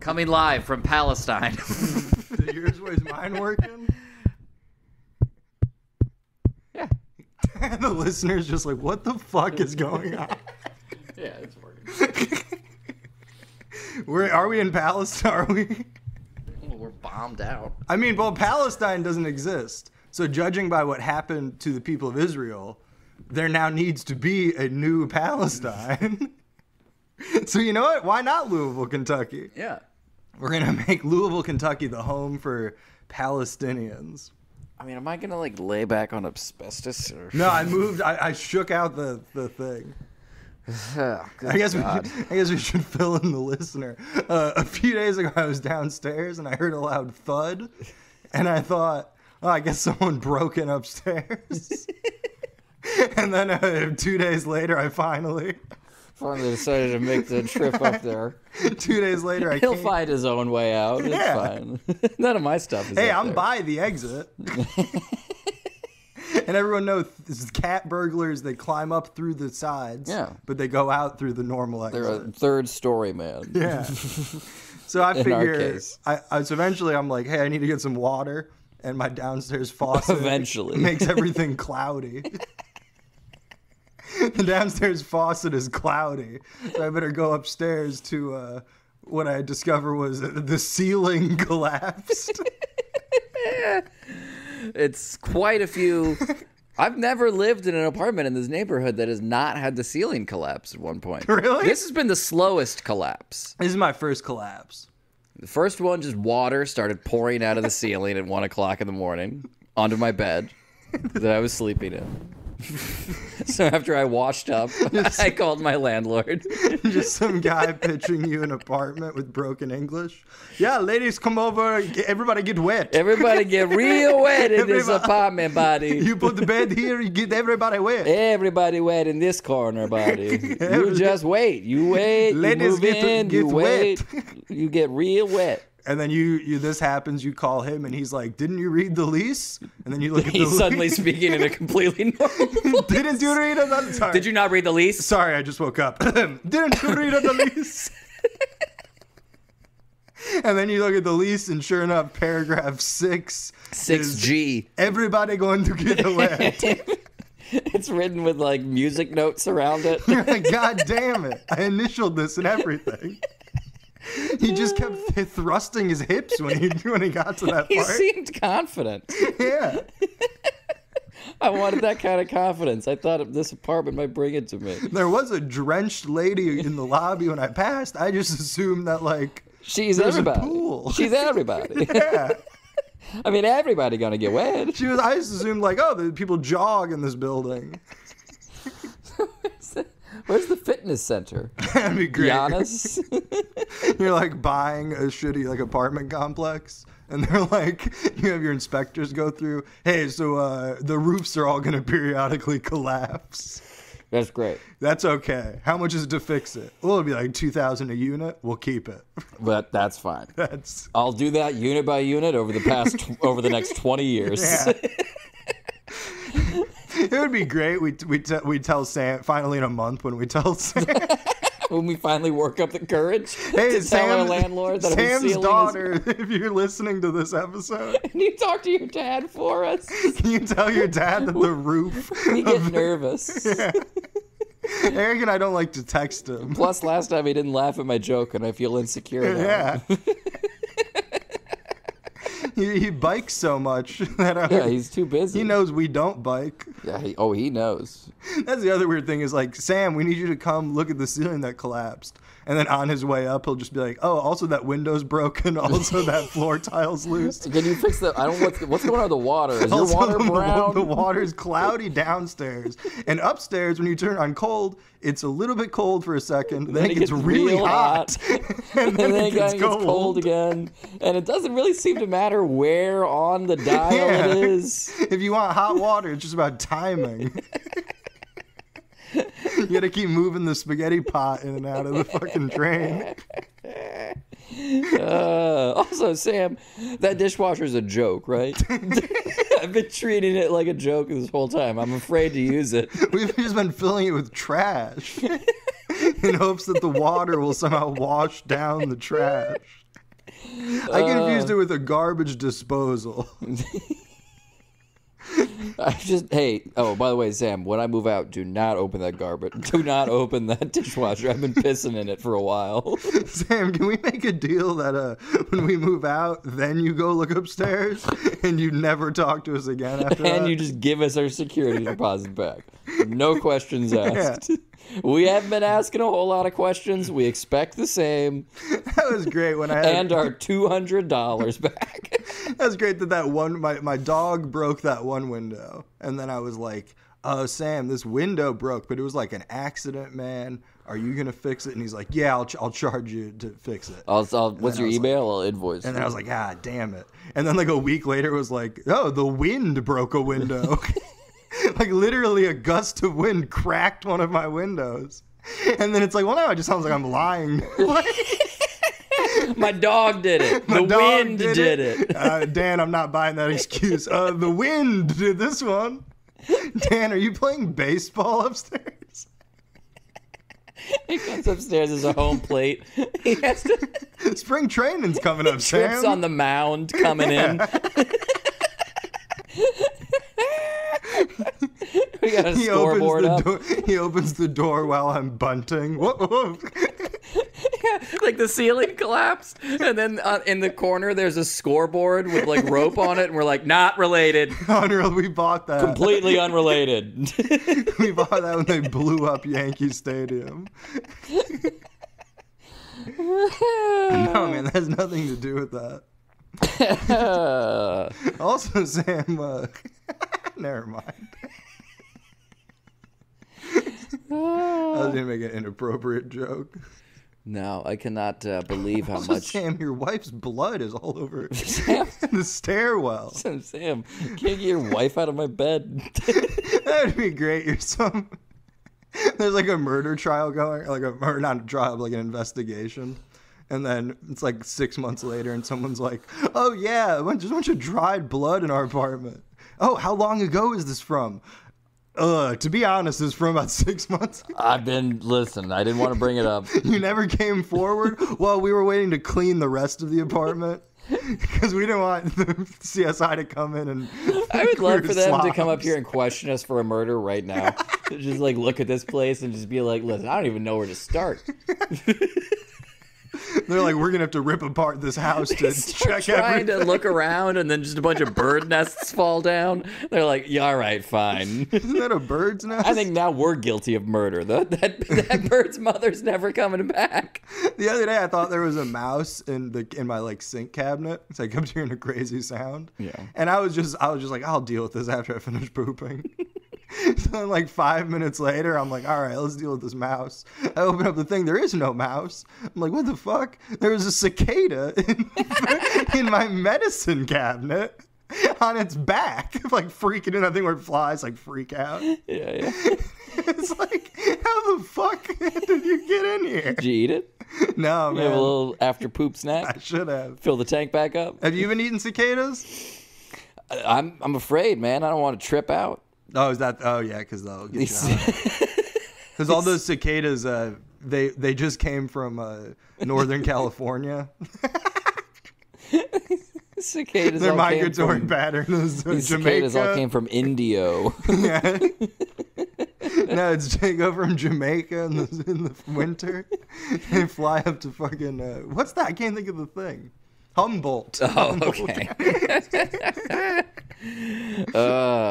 Coming live from Palestine. Yours was mine working? Yeah. And the listener's just like, what the fuck is going on? Yeah, it's working. Are we in Palestine? Are we? Well, we're bombed out. I mean, well, Palestine doesn't exist. So judging by what happened to the people of Israel, there now needs to be a new Palestine. So you know what? Why not Louisville, Kentucky? Yeah. We're going to make Louisville, Kentucky the home for Palestinians. I mean, am I going to, like, lay back on asbestos? Or... No, I moved. I shook out the thing. Oh, I guess we should fill in the listener. A few days ago, I was downstairs and I heard a loud thud, and I thought, oh, I guess someone broke in upstairs. And then 2 days later, I finally decided to make the trip up there. 2 days later, He'll find his own way out. It's fine. None of my stuff is Hey, up I'm there. by the exit. And everyone knows this is cat burglars. They climb up through the sides, but they go out through the normal exit. They're a third story, man. Yeah. So I In our figure, case. so eventually I'm like, hey, I need to get some water. And my downstairs faucet Eventually. makes everything cloudy. The downstairs faucet is cloudy. So I better go upstairs to what I discovered was the ceiling collapsed. It's quite a few. I've never lived in an apartment in this neighborhood that has not had the ceiling collapse at one point. Really? This has been the slowest collapse. This is my first collapse. The first one, just water started pouring out of the ceiling at 1 o'clock in the morning onto my bed that I was sleeping in. So after I washed up, I called my landlord. Just some guy pitching you an apartment with broken English. Yeah, ladies, come over. Everybody get wet. Everybody get real wet in this apartment, buddy. You put the bed here, you get everybody wet. Everybody wet in this corner, buddy. You just wait. You wait. Ladies you move in. get You wait. wet. You get real wet. And then you this happens, you call him, and he's like, didn't you read the lease? And then you look at the lease. He's suddenly speaking in a completely normal voice. Didn't you read it? I'm sorry. Did you not read the lease? Sorry, I just woke up. Didn't you read the lease? And then you look at the lease, and sure enough, paragraph 6. 6G. Everybody going to get wet. It's written with, like, music notes around it. You're like, God damn it. I initialed this and everything. He just kept thrusting his hips when he got to that part. He seemed confident. Yeah. I wanted that kind of confidence. I thought this apartment might bring it to me. There was a drenched lady in the lobby when I passed. I just assumed that, like, She's there's everybody. a pool. She's everybody. Yeah. I mean, everybody gonna get wet. I just assumed, like, oh, the people jog in this building. Where's the fitness center? That'd be great. Giannis? You're like buying a shitty like apartment complex, and they're like, you have your inspectors go through. Hey, so the roofs are all gonna periodically collapse. That's great. That's okay. How much is it to fix it? Well, it'll be like $2,000 a unit. We'll keep it. But that's fine. That's. I'll do that unit by unit over the next 20 years. Yeah. It would be great. We tell Sam finally in a month when we tell Sam. When we finally work up the courage Hey, to tell our landlord that our Sam's ceiling daughter, if you're listening to this episode, Can you talk to your dad for us? can you tell your dad that the roof? We get nervous. Yeah. Eric and I don't like to text him. Plus, last time he didn't laugh at my joke, and I feel insecure now. Yeah. He bikes so much that Yeah, he's too busy. he knows we don't bike. Yeah, he knows. That's the other weird thing is like, Sam, we need you to come look at the ceiling that collapsed. And then on his way up, he'll just be like, oh, also that window's broken. Also that floor tile's loose. Can you fix that? I don't. What's going on with the water? Is your Also, water brown? The water's cloudy downstairs. And upstairs, when you turn it on cold, it's a little bit cold for a second. Then it gets really real hot. And then it gets cold again. And it doesn't really seem to matter where on the dial Yeah. it is. If you want hot water, it's just about timing. You gotta keep moving the spaghetti pot in and out of the fucking drain. Also, Sam, that dishwasher's a joke, right? I've been treating it like a joke this whole time. I'm afraid to use it. We've just been filling it with trash in hopes that the water will somehow wash down the trash. I confused it with a garbage disposal. Oh, by the way, Sam, when I move out, do not open that garbage. Do not open that dishwasher. I've been pissing in it for a while. Sam, can we make a deal that when we move out, then you go look upstairs and you never talk to us again after that? And you just give us our security deposit back. No questions asked. Yeah. We haven't been asking a whole lot of questions. We expect the same. That was great when I had... And our $200 back. That was great that one... My dog broke that one window. And then I was like, oh, Sam, this window broke, but it was like an accident, man. Are you going to fix it? And he's like, yeah, I'll charge you to fix it. What's your email? I'll invoice. And then I was like, ah, damn it. And then like a week later it was like, oh, the wind broke a window. Like literally a gust of wind cracked one of my windows. And then it's like, well, no, it just sounds like I'm lying. My dog did it. The wind did it. Dan, I'm not buying that excuse. The wind did this one. Dan, are you playing baseball upstairs? He comes upstairs as a home plate. He has to... Spring training's coming up, Sam. Trips on the mound coming in. We got a scoreboard up. He opens the door while I'm bunting. Whoa, whoa. Yeah, like the ceiling collapsed, and then in the corner there's a scoreboard with like rope on it, and we're like, not related. Unreal, we bought that. Completely unrelated. We bought that when they blew up Yankee Stadium. No, man, that has nothing to do with that. Also, Sam, never mind. I was going to make an inappropriate joke. No, I cannot believe how also, much... Sam, your wife's blood is all over Sam, the stairwell. Sam, can't get your wife out of my bed. That would be great. There's like a murder trial going, or not a trial, but like an investigation. And then it's like 6 months later and someone's like, oh yeah, just a bunch of dried blood in our apartment. Oh, how long ago is this from? To be honest, it's from about 6 months ago. Listen, I didn't want to bring it up. You never came forward? Well, we were waiting to clean the rest of the apartment because we didn't want the CSI to come in and... I would love for them to come up here and question us for a murder right now. Just like look at this place and just be like, listen, I don't even know where to start. They're like, we're going to have to rip apart this house to check everything. Trying to look around, and then just a bunch of bird nests fall down. They're like, yeah, all right, fine. Isn't that a bird's nest? I think now we're guilty of murder. That bird's mother's never coming back. The other day, I thought there was a mouse in my like sink cabinet. So I kept hearing a crazy sound. Yeah. And I was just like, I'll deal with this after I finish pooping. So then, like 5 minutes later, I'm like, all right, let's deal with this mouse. I open up the thing. There is no mouse. I'm like, what the fuck? There was a cicada in my medicine cabinet on its back, like freaking in. I think where flies like freak out. Yeah. It's like, how the fuck did you get in here? Did you eat it? No, man. You have a little after poop snack? I should have. Fill the tank back up? Have you been eating cicadas? I'm afraid, man. I don't want to trip out. Oh, is that? Oh, yeah, because they'll get you out. Because all those cicadas, they just came from Northern California. Cicadas. Their migratory pattern is these Jamaica. Cicadas all came from Indio. Yeah. No, they go from Jamaica in the winter. They fly up to fucking what's that? I can't think of the thing. Humboldt. Oh, okay.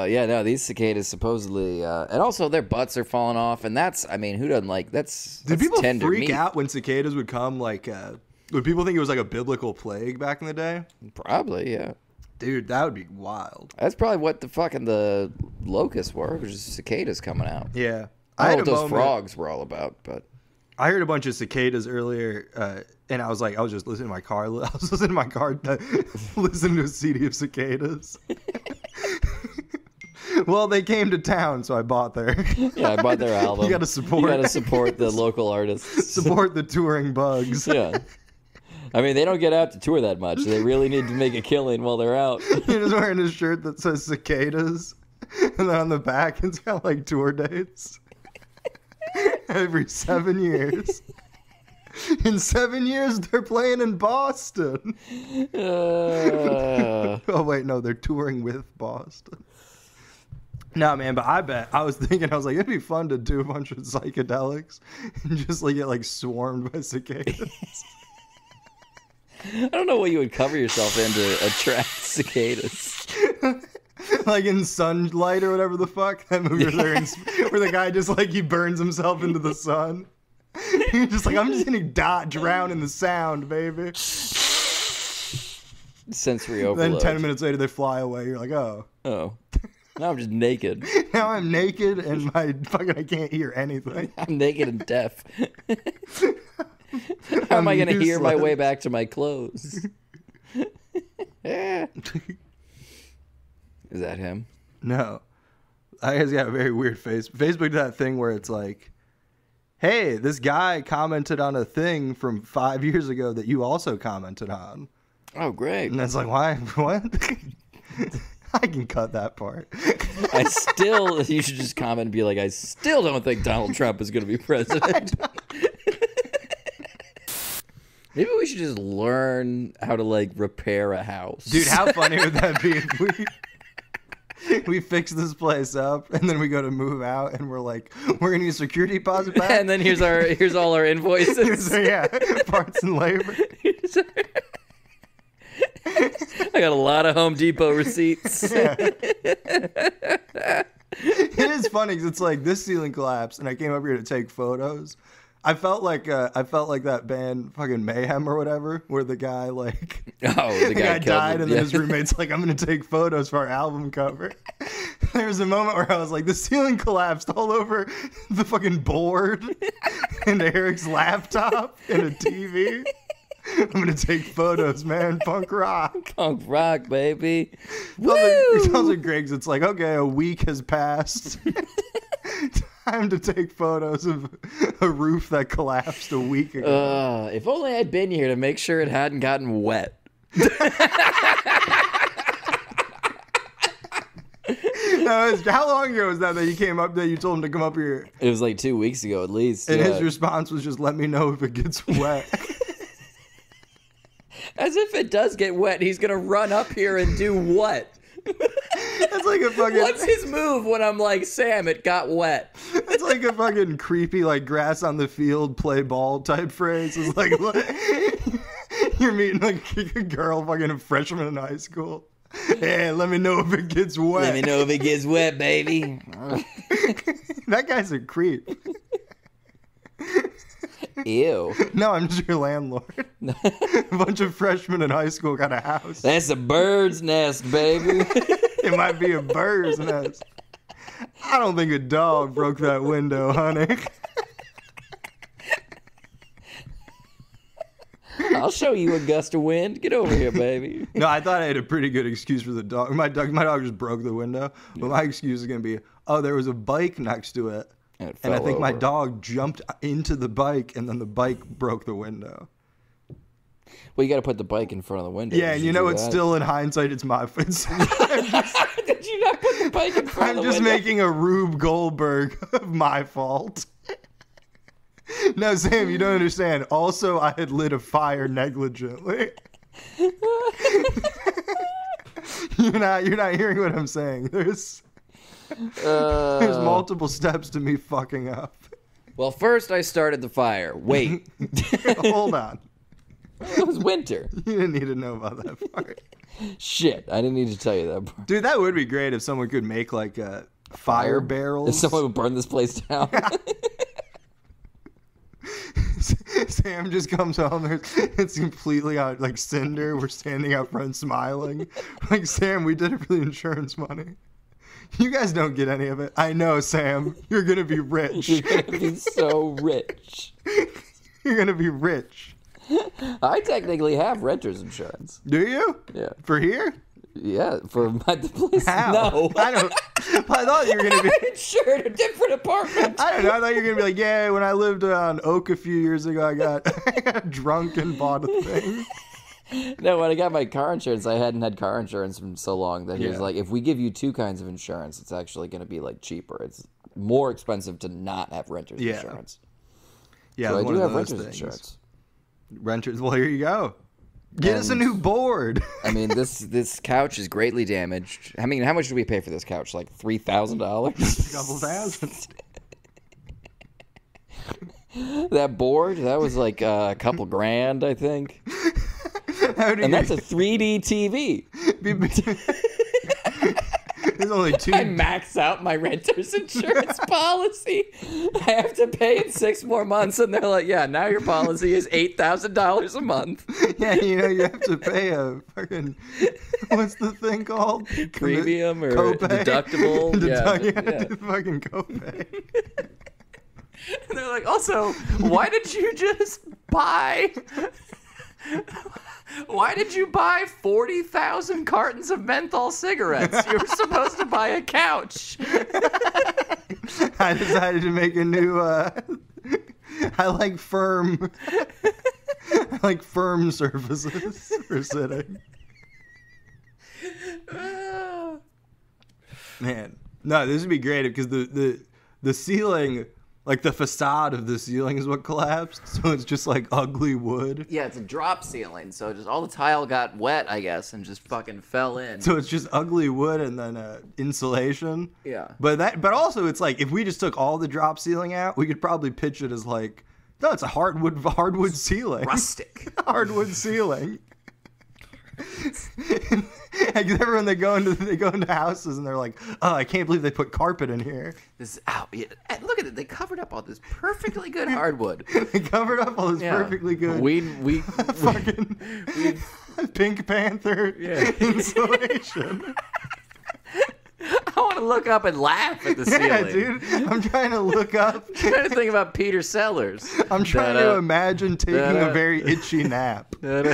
Yeah, no, these cicadas supposedly, and also their butts are falling off, and that's, I mean, who doesn't like, that's Did people tender freak meat. out when cicadas would come, like, would people think it was like a biblical plague back in the day? Probably, yeah. Dude, that would be wild. That's probably what the locusts were, was just cicadas coming out. Yeah. I don't know what those frogs were all about, but... I heard a bunch of cicadas earlier, and I was just listening to my car. I was listening to my car, listening to a CD of cicadas. Well, they came to town, so I bought their. Yeah, I bought their album. You got to support the local artists. Support the touring bugs. Yeah. I mean, they don't get out to tour that much. They really need to make a killing while they're out. You're just wearing a shirt that says cicadas, and then on the back it's got like tour dates. Every 7 years. In 7 years, they're playing in Boston. Oh, wait, no, they're touring with Boston. No, man, but I bet. I was like, it'd be fun to do a bunch of psychedelics and just like get like swarmed by cicadas. I don't know what you would cover yourself in to attract cicadas. Like in Sunlight or whatever the fuck. That movie where the guy just like he burns himself into the sun. He's just like, I'm just gonna drown in the sound, baby. Sensory overload. Then 10 minutes later they fly away. You're like, oh. Now I'm just naked. Now I'm naked and I can't hear anything. I'm naked and deaf. How am I going to hear my way back to my clothes? Is that him? No. I guess he got a very weird face. Facebook did that thing where it's like, hey, this guy commented on a thing from 5 years ago that you also commented on. Oh, great. And that's like, why? What? I can cut that part. You should just comment and be like, I still don't think Donald Trump is going to be president. Maybe we should just learn how to, like, repair a house. Dude, how funny would that be if we fix this place up and then we go to move out and we're like, we're going to need a security deposit back? And then here's all our invoices. Yeah, parts and labor. I got a lot of Home Depot receipts. Yeah. It is funny because it's like this ceiling collapsed and I came up here to take photos. I felt like that band fucking Mayhem or whatever, where the guy like the guy died and then his roommate's like, I'm gonna take photos for our album cover. There was a moment where I was like, the ceiling collapsed all over the fucking board and Eric's laptop and a TV. I'm gonna take photos, man. Punk rock. Punk rock, baby. It sounds like Greg's. It's like, okay, a week has passed. Time to take photos of a roof that collapsed a week ago. If only I'd been here to make sure it hadn't gotten wet. How long ago was that you came up that you told him to come up here? It was like 2 weeks ago at least. And his response was just, let me know if it gets wet. As if it does get wet, he's going to run up here and do what? That's like a fucking... What's his move when I'm like, Sam, it got wet? It's like a fucking creepy, like, grass on the field, play ball type phrase. It's like, what? You're meeting like a girl, fucking a freshman in high school. Hey, let me know if it gets wet. Let me know if it gets wet, baby. That guy's a creep. Ew. No, I'm just your landlord. A bunch of freshmen in high school got a house. That's a bird's nest, baby. It might be a bird's nest. I don't think a dog broke that window, honey. I'll show you a gust of wind. Get over here, baby. No, I thought I had a pretty good excuse for the dog. My dog just broke the window. But my excuse is going to be, there was a bike next to it. And I think my dog jumped into the bike, and then the bike broke the window. Well, you got to put the bike in front of the window. Yeah, and you know, it's still in hindsight, it's my fault. Did you not put the bike in front of the window? I'm just making a Rube Goldberg of my fault. No, Sam, you don't understand. Also, I had lit a fire negligently. You're not hearing what I'm saying. There's multiple steps to me fucking up. Well, first I started the fire. Wait. Hold on. It was winter. You didn't need to know about that part. Shit, I didn't need to tell you that part. Dude, that would be great if someone could make like fire barrels. If someone would burn this place down. Sam just comes home. It's completely out, like cinder. We're standing out front smiling. Like, Sam, we did it for the insurance money. You guys don't get any of it. I know, Sam. You're going to be rich. You're going to be so rich. You're going to be rich. I technically have renter's insurance. Do you? Yeah. For here? Yeah, for the place. How? No. I thought you were going to be... I insured a different apartment. I don't know. I thought you were going to be like, yeah, when I lived on Oak a few years ago, I got drunk and bought a thing. No, when I got my car insurance, I hadn't had car insurance for so long that he was like, if we give you two kinds of insurance, it's actually going to be like cheaper. It's more expensive to not have renter's insurance. Yeah, so I one do of have those renter's things. insurance. Renters. Well, here you go. Get us a new board. I mean, this couch is greatly damaged. I mean, how much did we pay for this couch? Like $3,000? A couple thousand. That board, that was like a couple grand, I think. And that's a 3D TV. There's only two. I max out my renter's insurance policy. I have to pay in 6 more months, and they're like, "Yeah, now your policy is $8,000 a month." Yeah, you have to pay a fucking what's the thing called? Premium or copay? Deductible. Yeah. Fucking copay. And they're like, also, why did you just buy? Why did you buy 40,000 cartons of menthol cigarettes? You were supposed to buy a couch. I decided to make a new. I like firm surfaces for sitting. Man, no, this would be great because the ceiling. Like, the facade of the ceiling is what collapsed, so it's just, like, ugly wood. Yeah, it's a drop ceiling, so just all the tile got wet, I guess, and just fucking fell in. So it's just ugly wood and then insulation. Yeah. But also, it's like, if we just took all the drop ceiling out, we could probably pitch it as, like, no, it's a hardwood ceiling. Rustic. Hardwood ceiling. Like everyone they go into houses and they're like, oh, I can't believe they put carpet in here. Look at it, they covered up all this perfectly good hardwood. They covered up all this perfectly good. We fucking Pink Panther insulation. I want to look up and laugh at the ceiling. Yeah, dude. I'm trying to look up. I'm trying to think about Peter Sellers. I'm trying to imagine taking a very itchy nap. Dude,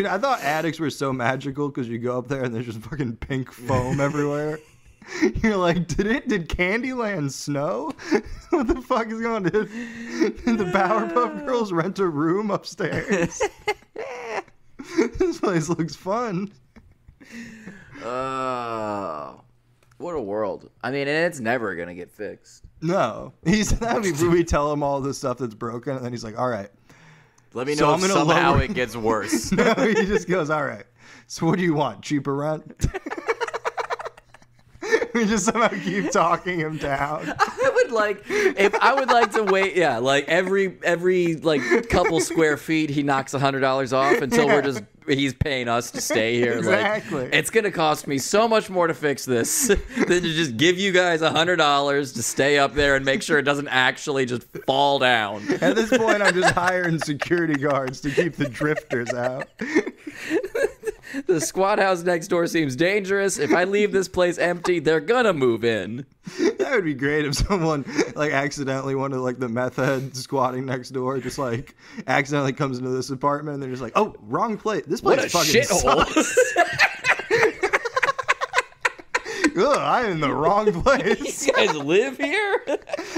I thought attics were so magical because you go up there and there's just fucking pink foam everywhere. You're like, did Candyland snow? What the fuck is going on? Did the Powerpuff Girls rent a room upstairs? This place looks fun. Oh, what a world. I mean, and it's never going to get fixed. No. We tell him all the stuff that's broken, and then he's like, all right. Let me know if somehow it gets worse. No, he just goes, all right. So what do you want? Cheaper rent? We just somehow keep talking him down. I would like to wait. Yeah, like every like couple square feet, he knocks $100 off until he's paying us to stay here. Exactly. Like, it's gonna cost me so much more to fix this than to just give you guys $100 to stay up there and make sure it doesn't actually just fall down. At this point, I'm just hiring security guards to keep the drifters out. The squat house next door seems dangerous. If I leave this place empty, they're gonna move in. That would be great if someone like accidentally, one of like the meth heads squatting next door, just like accidentally comes into this apartment and they're just like, "Oh, wrong place. This place fucking sucks." Ugh, I'm in the wrong place. You guys live here?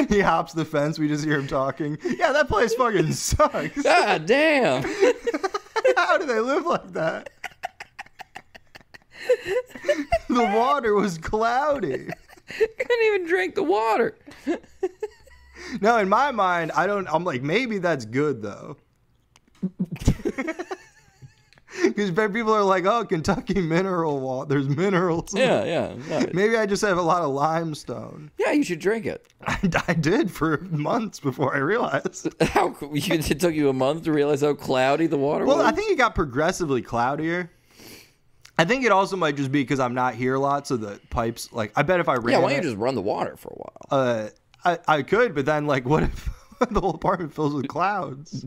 He hops the fence. We just hear him talking. Yeah, that place fucking sucks. God damn. How do they live like that? The water was cloudy. Couldn't even drink the water. No, in my mind, I'm like, maybe that's good though. Because people are like, oh, Kentucky mineral water. There's minerals. Yeah. Maybe I just have a lot of limestone. Yeah, you should drink it. I did for months before I realized. It took you a month to realize how cloudy the water was? Well, I think it got progressively cloudier. I think it also might just be because I'm not here a lot, so the pipes, like, I bet if I ran why don't you just run the water for a while? I could, but then, like, what if the whole apartment fills with clouds?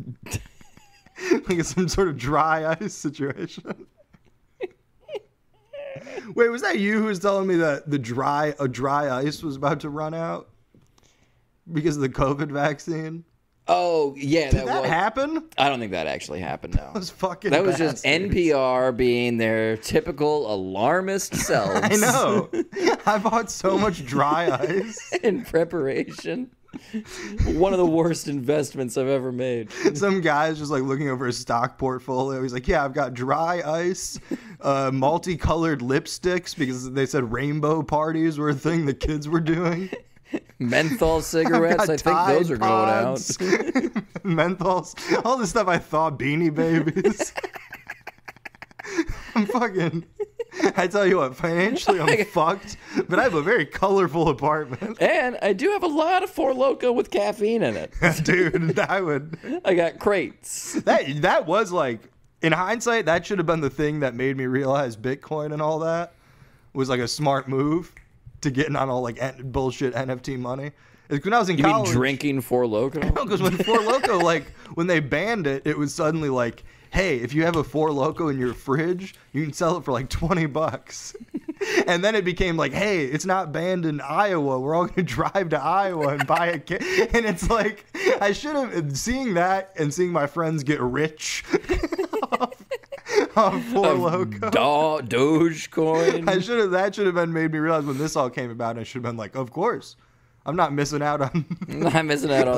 Like it's some sort of dry ice situation. Wait, was that you who was telling me that dry ice was about to run out because of the COVID vaccine? Oh, yeah. Did that happen? I don't think that actually happened, no. That was just NPR being their typical alarmist selves. I know. I bought so much dry ice. In preparation. One of the worst investments I've ever made. Some guy's just like looking over his stock portfolio. He's like, yeah, I've got dry ice, multicolored lipsticks because they said rainbow parties were a thing the kids were doing. Menthol cigarettes. I think Tide those are going out. Pods, menthols, all the stuff I thought, Beanie Babies. I'm fucking. I tell you what, financially I'm fucked, but I have a very colorful apartment. And I do have a lot of Four Loko with caffeine in it. Dude, I got crates. That was like, in hindsight, that should have been the thing that made me realize Bitcoin and all that was like a smart move to getting on all like bullshit NFT money. It's when I was in college. You mean drinking Four Loko? No, because when Four Loko, like when they banned it, it was suddenly like, hey, if you have a Four Loko in your fridge, you can sell it for like $20. And then it became like, hey, it's not banned in Iowa. We're all going to drive to Iowa and buy a kit. And it's like, I should have, seeing that and seeing my friends get rich off Four Loko. Dogecoin. That should have been made me realize when this all came about. I should have been like, of course. I'm not missing out on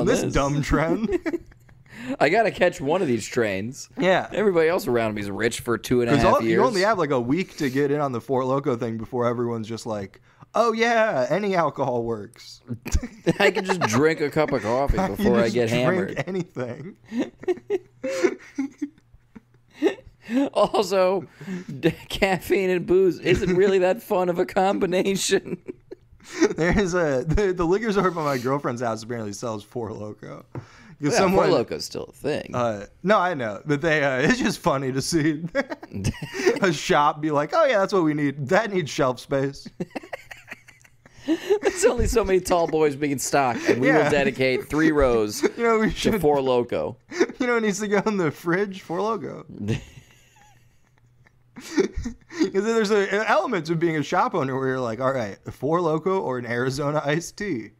this dumb trend. I gotta catch one of these trains. Yeah. Everybody else around me is rich for 2.5 years. You only have like a week to get in on the Four Loko thing before everyone's just like, oh yeah, any alcohol works. I can just drink a cup of coffee before I get hammered. Drink anything. Also, caffeine and booze isn't really that fun of a combination. There's the liquor store by my girlfriend's house apparently sells Four Loko. Yeah, Four Loko's still a thing. No, I know, but it's just funny to see a shop be like, oh yeah, that's what we need. That needs shelf space. There's only so many tall boys we can stock, and we will dedicate 3 rows to Four Loko. You know what needs to go in the fridge? Four Loko. Because there's an element of being a shop owner where you're like, all right, a Four Loko or an Arizona iced tea,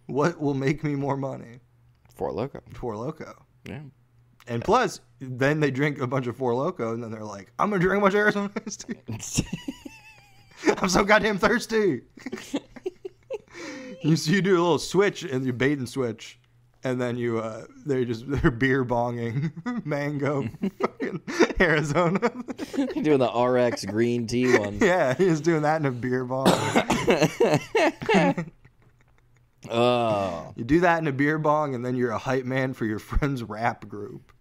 what will make me more money? Four Loko. Four Loko. Yeah. And plus, then they drink a bunch of Four Loko, and then they're like, I'm gonna drink a bunch of Arizona iced tea. I'm so goddamn thirsty. You do a little switch, and you bait and switch. And then they're beer bonging mango fucking Arizona. You're doing the RX green tea one. Yeah, he's doing that in a beer bong. Oh. You do that in a beer bong, and then you're a hype man for your friend's rap group.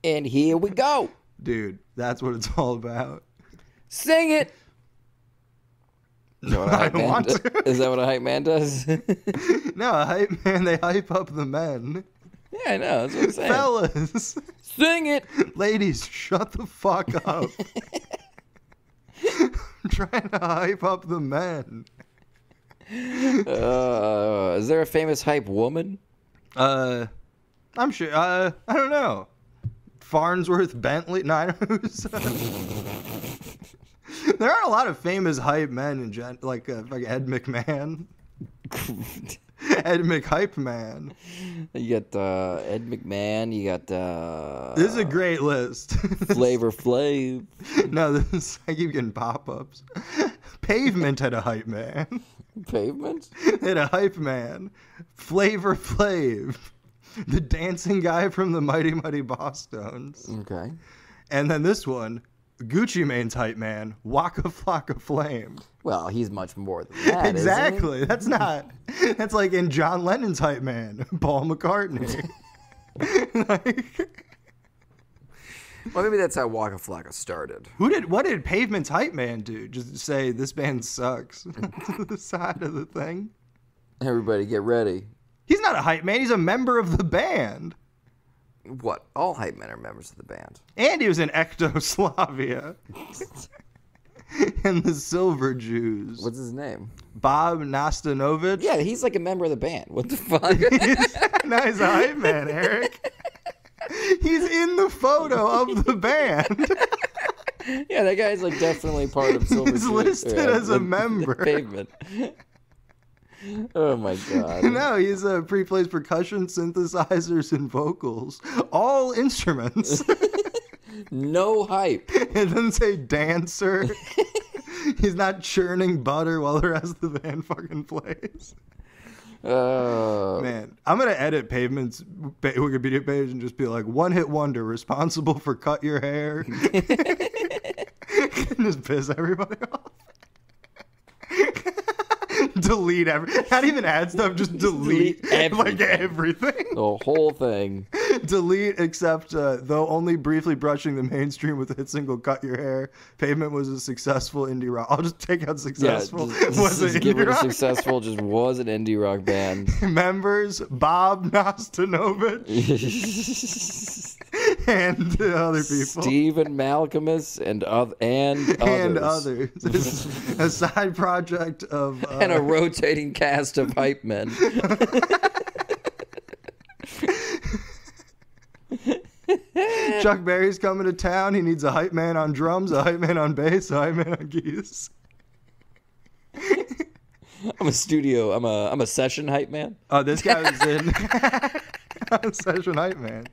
And here we go. Dude, that's what it's all about. Sing it. Is that what a hype man does? Is that what a hype man does? No, a hype man, they hype up the men. Yeah, I know. That's what I'm saying. Fellas. Sing it. Ladies, shut the fuck up. I'm trying to hype up the men. Is there a famous hype woman? I'm sure. I don't know. Farnsworth Bentley. No, I don't know. There aren't a lot of famous hype men in like Ed McMahon. Ed McHype Man. You got Ed McMahon. You got. This is a great list. Flavor Flav. No, I keep getting pop-ups. Pavement had a hype man. Pavement? Had a hype man. Flavor Flav. The dancing guy from the Mighty Mighty Bosstones. Okay. And then this one, Gucci Mane's hype man, Waka Flocka Flame. Well, he's much more than that. Exactly. That's not. That's like in John Lennon's hype man, Paul McCartney. Well, maybe that's how Waka Flocka started. What did Pavement's hype man do? Just say this band sucks to the side of the thing? Everybody get ready. He's not a hype man, he's a member of the band. What? All hype men are members of the band. And he was in Ectoslavia. And the Silver Jews. What's his name? Bob Nastanovich. Yeah, he's like a member of the band. What the fuck? No, he's a hype man, Eric. He's in the photo of the band. Yeah, that guy's like definitely part of Silver He's Jews. listed as a member. Pavement. Oh my god. No, he plays percussion, synthesizers, and vocals. All instruments. No hype. It doesn't say dancer. He's not churning butter while the rest of the band fucking plays. Man, I'm going to edit Pavement's Wikipedia page and just be like, one-hit wonder, responsible for cut your hair. Just piss everybody off. delete not even add stuff, just delete like everything. The whole thing. Delete except though only briefly brushing the mainstream with a hit single Cut Your Hair, Pavement was a successful indie rock. I'll just take out successful. Just give it a successful, just was an indie rock band. Members Bob Nastanovich and other people. Stephen Malcolmus and others. And others. A side project of and a rotating cast of hype men. Chuck Berry's coming to town. He needs a hype man on drums, a hype man on bass, a hype man on keys. I'm a session hype man. Oh, this guy was in I'm a session hype man.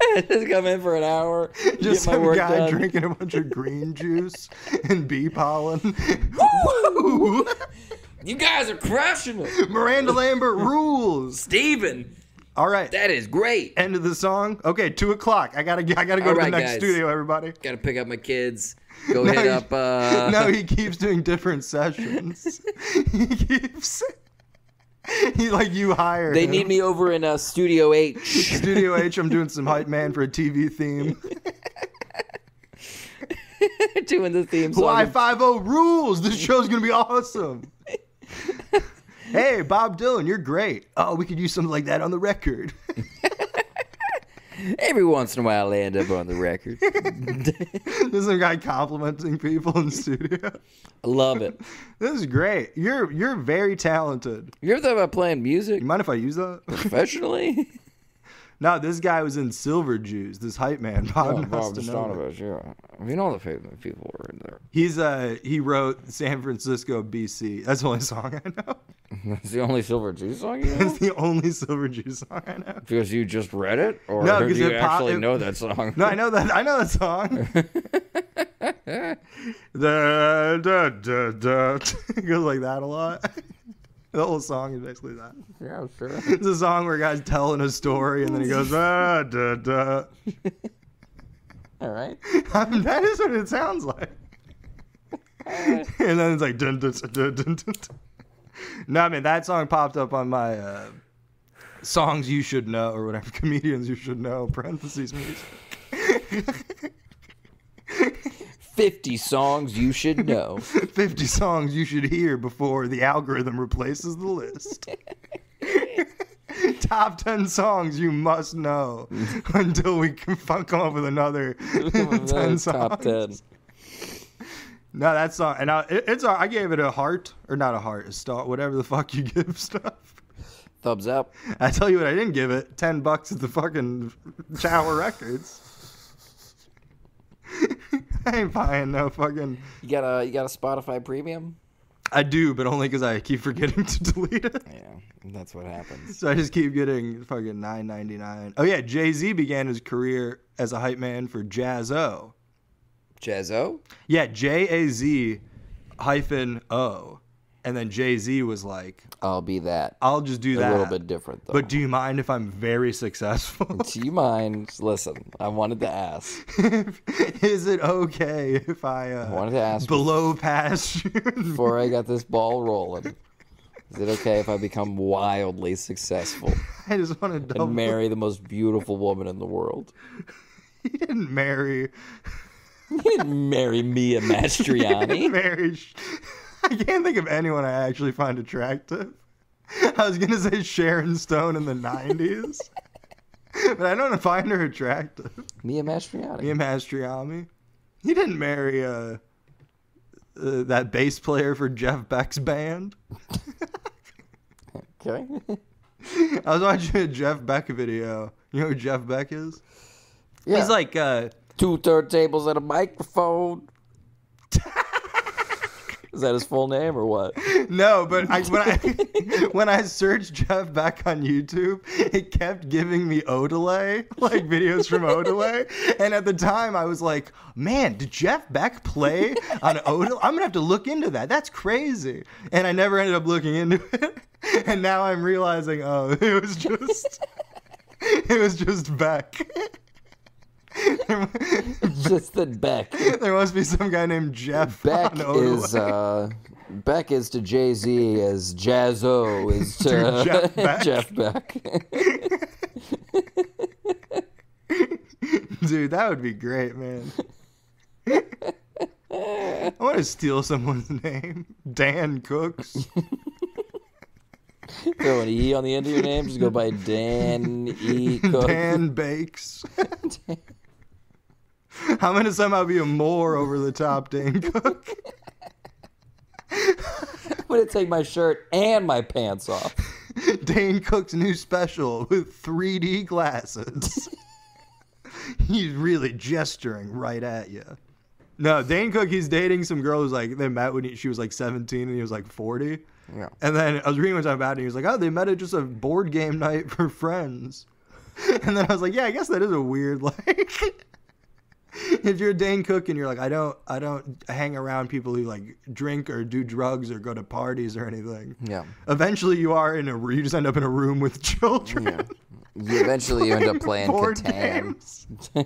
I just come in for an hour, just get my some work guy done. drinking a bunch of green juice and bee pollen. Woo! You guys are crushing it. Miranda Lambert rules. Steven. All right. That is great. End of the song. Okay, 2:00. I gotta go All to the right, next guys. studio, everybody. Gotta pick up my kids. Go hit up. No, he keeps doing different sessions. You hire. They him. need me over in Studio H. Studio H. I'm doing some hype man for a TV theme. Doing the theme song. Y50 rules. This show's gonna be awesome. Hey, Bob Dylan, you're great. Oh, we could use something like that on the record. Every once in a while, I end up on the record. There's some guy complimenting people in the studio. I love it. This is great. You're very talented. You ever thought about playing music You mind if I use that? professionally? No, this guy was in Silver Jews. This hype man, Bob Bob Nastanovich. Nastanovich, yeah. You know the famous people were in there. He wrote San Francisco, BC. That's the only song I know. That's the only Silver Jew song you know? It's the only Silver Jews song I know. Because you just read it? Or No, do 'cause you it pop- actually it- know that song? No, I know that song. Da, da, da, da. It goes like that a lot. The whole song is basically that. Yeah, sure. It's a song where a guy's telling a story and then he goes, da, da, da. All right. That is what it sounds like. And then it's like, dun, dun, dun, dun, dun, dun. No, I mean, that song popped up on my songs you should know, or whatever, comedians you should know, parentheses music. 50 songs you should know. 50 songs you should hear before the algorithm replaces the list. Top 10 songs you must know until we can come up with another 10 songs. Top 10. No, that song, and I gave it a heart, or not a heart, a star, whatever the fuck you give stuff. Thumbs up. I tell you what, I didn't give it $10 at the fucking Tower Records. I ain't buying no fucking. You got a Spotify Premium? I do, but only because I keep forgetting to delete it. Yeah, that's what happens. So I just keep getting fucking $9.99. Oh yeah, Jay-Z began his career as a hype man for Jaz-O. Jaz-O? Yeah, Jaz hyphen O. And then Jay-Z was like, I'll be that. I'll just do A that. little bit different, though. But do you mind if I'm very successful? Do you mind? Listen, I wanted to ask. Is it okay if I wanted to ask below past you? Before I got this ball rolling, is it okay if I become wildly successful I just want to double. and marry the most beautiful woman in the world? He didn't marry. You didn't marry Mia Mastriani. Marry. I can't think of anyone I actually find attractive. I was gonna say Sharon Stone in the 90s, but I don't find her attractive. Mia Mastriani. Mia Mastriani. He didn't marry that bass player for Jeff Beck's band. Okay. I was watching a Jeff Beck video. You know who Jeff Beck is? Yeah. He's like 2 turntables and a microphone. Is that his full name or what? no, but when I searched Jeff Beck on YouTube, it kept giving me Odelay, like videos from Odelay. And at the time, I was like, man, did Jeff Beck play on Odelay? I'm gonna have to look into that. That's crazy. And I never ended up looking into it. And now I'm realizing, oh, it was just Beck. Just that Beck. There must be some guy named Jeff Beck on Odelay. Beck is to Jay-Z as Jazzo is to Jeff Beck. Jeff Beck. Dude, that would be great, man. I want to steal someone's name. Dan Cooks. Throw an E on the end of your name. Just go by Dan E. Cook. Dan Bakes. I'm going to somehow be a more over the top Dan Cook. I'm going to take my shirt and my pants off. Dane Cook's new special with 3D glasses. He's really gesturing right at you. No, Dane Cook, he's dating some girl who's like, they met when she was like 17 and he was like 40. Yeah. And then I was reading one time about it and he was like, oh, they met at just a board game night for friends. And then I was like, yeah, I guess that is a weird, like, if you're Dane Cook and you're like, I don't hang around people who like drink or do drugs or go to parties or anything. Yeah. Eventually you just end up in a room with children. Yeah. Eventually you end up playing Board Catan. games. You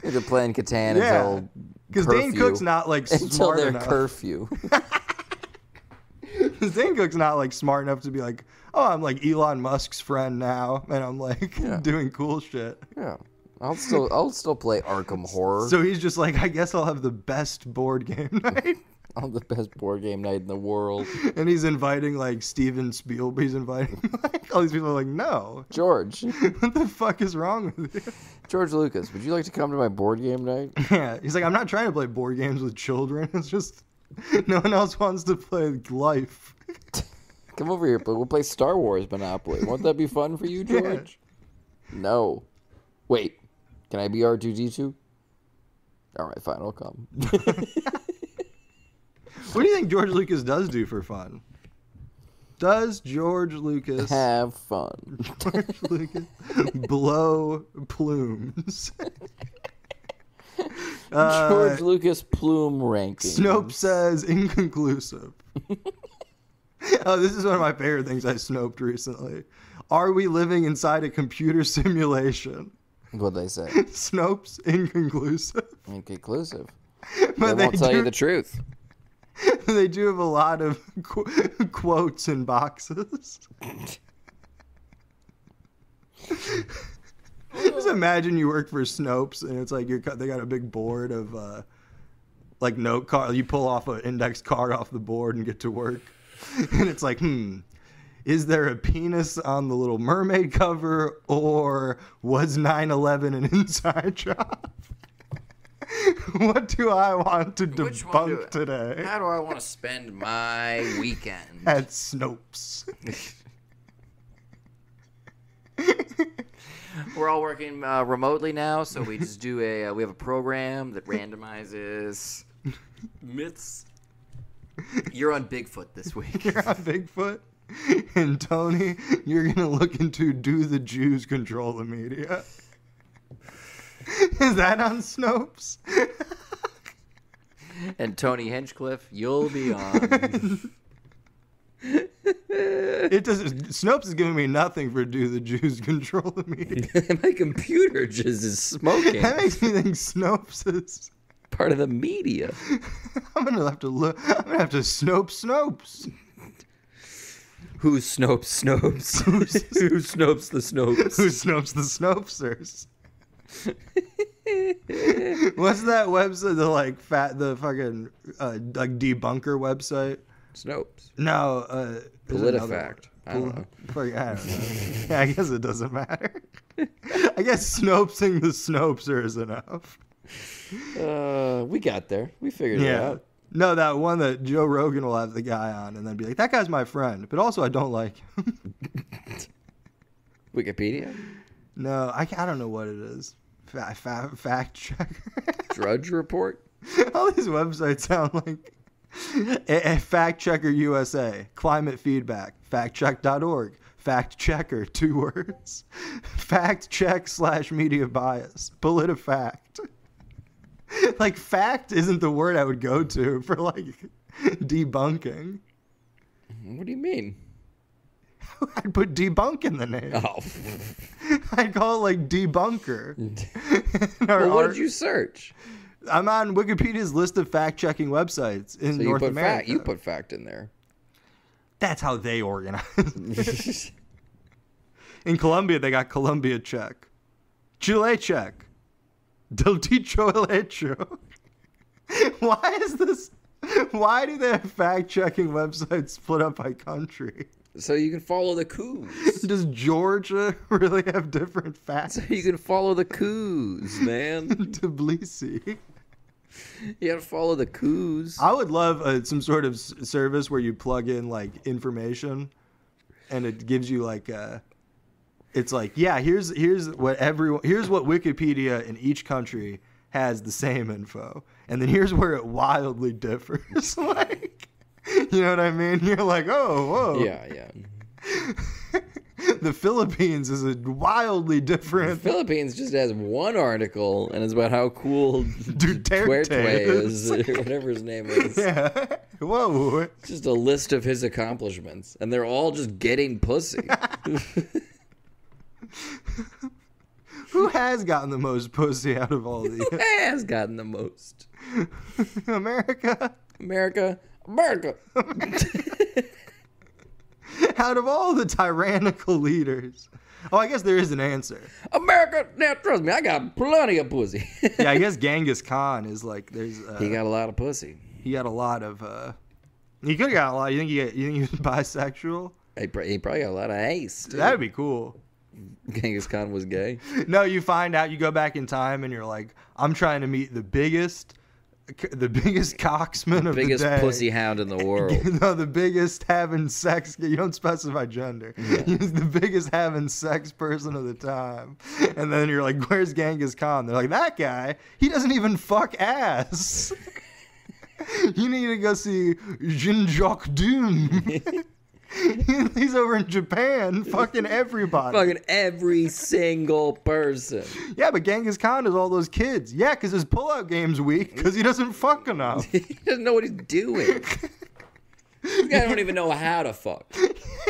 end up playing Catan Yeah. until Because Dane Cook's not like until smart their enough. curfew. Because Dane Cook's not like smart enough to be like, oh, I'm like Elon Musk's friend now, and I'm like doing cool shit. Yeah. I'll still play Arkham Horror. So he's just like, I guess I'll have the best board game night. I'll have the best board game night in the world. And he's inviting like Steven Spielberg. He's inviting like all these people are like, no. George. What the fuck is wrong with you? George Lucas, would you like to come to my board game night? Yeah. He's like, I'm not trying to play board games with children. It's just no one else wants to play life. Come over here, but we'll play Star Wars Monopoly. Won't that be fun for you, George? Yeah. No. Wait. Can I be R2D2? All right, fine, I'll come. What do you think George Lucas does do for fun? Does George Lucas Have fun. George Lucas blow plumes? George Lucas plume ranking. Snope says inconclusive. Oh, this is one of my favorite things I snoped recently. Are we living inside a computer simulation? What'd they say? Snopes inconclusive. Inconclusive. But They won't tell you the truth. They do have a lot of quotes in boxes. Just imagine you work for Snopes and it's like they got a big board of like note card. You pull off an index card off the board and get to work. And it's like, is there a penis on the Little Mermaid cover, or was 9/11 an inside job? What do I want to debunk today How do I want to spend my weekend? at Snopes? We're all working remotely now, so we just do we have a program that randomizes myths. You're on Bigfoot this week. You're on Bigfoot. And Tony, you're going to look into do the Jews control the media? Is that on Snopes? And Tony Hinchcliffe, you'll be on. It does. Snopes is giving me nothing for do the Jews control the media. My computer just is smoking. That makes me think Snopes is Part of the media. I'm gonna have to look. I'm gonna have to Snopes. Who's Snopes? Who Snopes the Snopes? Who Snopes the Snopesers? What's that website? The fucking like debunker website? Snopes. No, there's another PolitiFact. I one. don't know. I don't know. Yeah, I guess it doesn't matter. I guess Snopesing the Snopester is enough. We got there. We figured it Yeah. out. No, that one that Joe Rogan will have the guy on and then be like, that guy's my friend, but also I don't like him. Wikipedia? No, I don't know what it is. Fact checker. Drudge Report? All these websites sound like a Fact Checker USA, Climate Feedback, factcheck.org, Fact Checker, 2 words, Fact Check / media bias, PolitiFact. Like, fact isn't the word I would go to for, like, debunking. What do you mean? I'd put debunk in the name. Oh. I'd call it, like, debunker. Well, what did you search? I'm on Wikipedia's list of fact-checking websites in So North America. You put fact in there. That's how they organize. In Colombia, they got Colombia check. Chile check. Del dicho el hecho. Why is this? Why do they have fact-checking websites split up by country? So you can follow the coups. Does Georgia really have different facts? So you can follow the coups, man. Tbilisi. You gotta follow the coups. I would love some sort of service where you plug in like information, and it gives you like it's like, yeah, here's what Wikipedia in each country has the same info, and then here's where it wildly differs. Like, you know what I mean? You're like, oh, whoa. Yeah. The Philippines is a wildly different. The Philippines just has one article, and it's about how cool Duterte is, or whatever his name is. Yeah. Whoa. It's just a list of his accomplishments, and they're all just getting pussy. Who has gotten the most pussy out of all these? Who has gotten the most? America. America. Out of all the tyrannical leaders. Oh, I guess there is an answer. America. Now, trust me, I got plenty of pussy. Yeah, I guess Genghis Khan is like, there's. He got a lot of pussy. He got a lot of. He could have got a lot. You think he was bisexual? He probably got a lot of ace. Too. That'd be cool. Genghis Khan was gay. No, you find out, you go back in time, and you're like, I'm trying to meet the biggest cocksman of the day. Biggest pussy hound in the world. No, the biggest having sex. You don't specify gender. Yeah. He's the biggest having sex person of the time. And then you're like, where's Genghis Khan? They're like, that guy, he doesn't even fuck ass. You need to go see Jin Jok Doom. He's over in Japan, fucking everybody. Fucking every single person. Yeah, but Genghis Khan is all those kids. Yeah, because his pullout game's weak because he doesn't fuck enough. He doesn't know what he's doing. This guy don't even know how to fuck.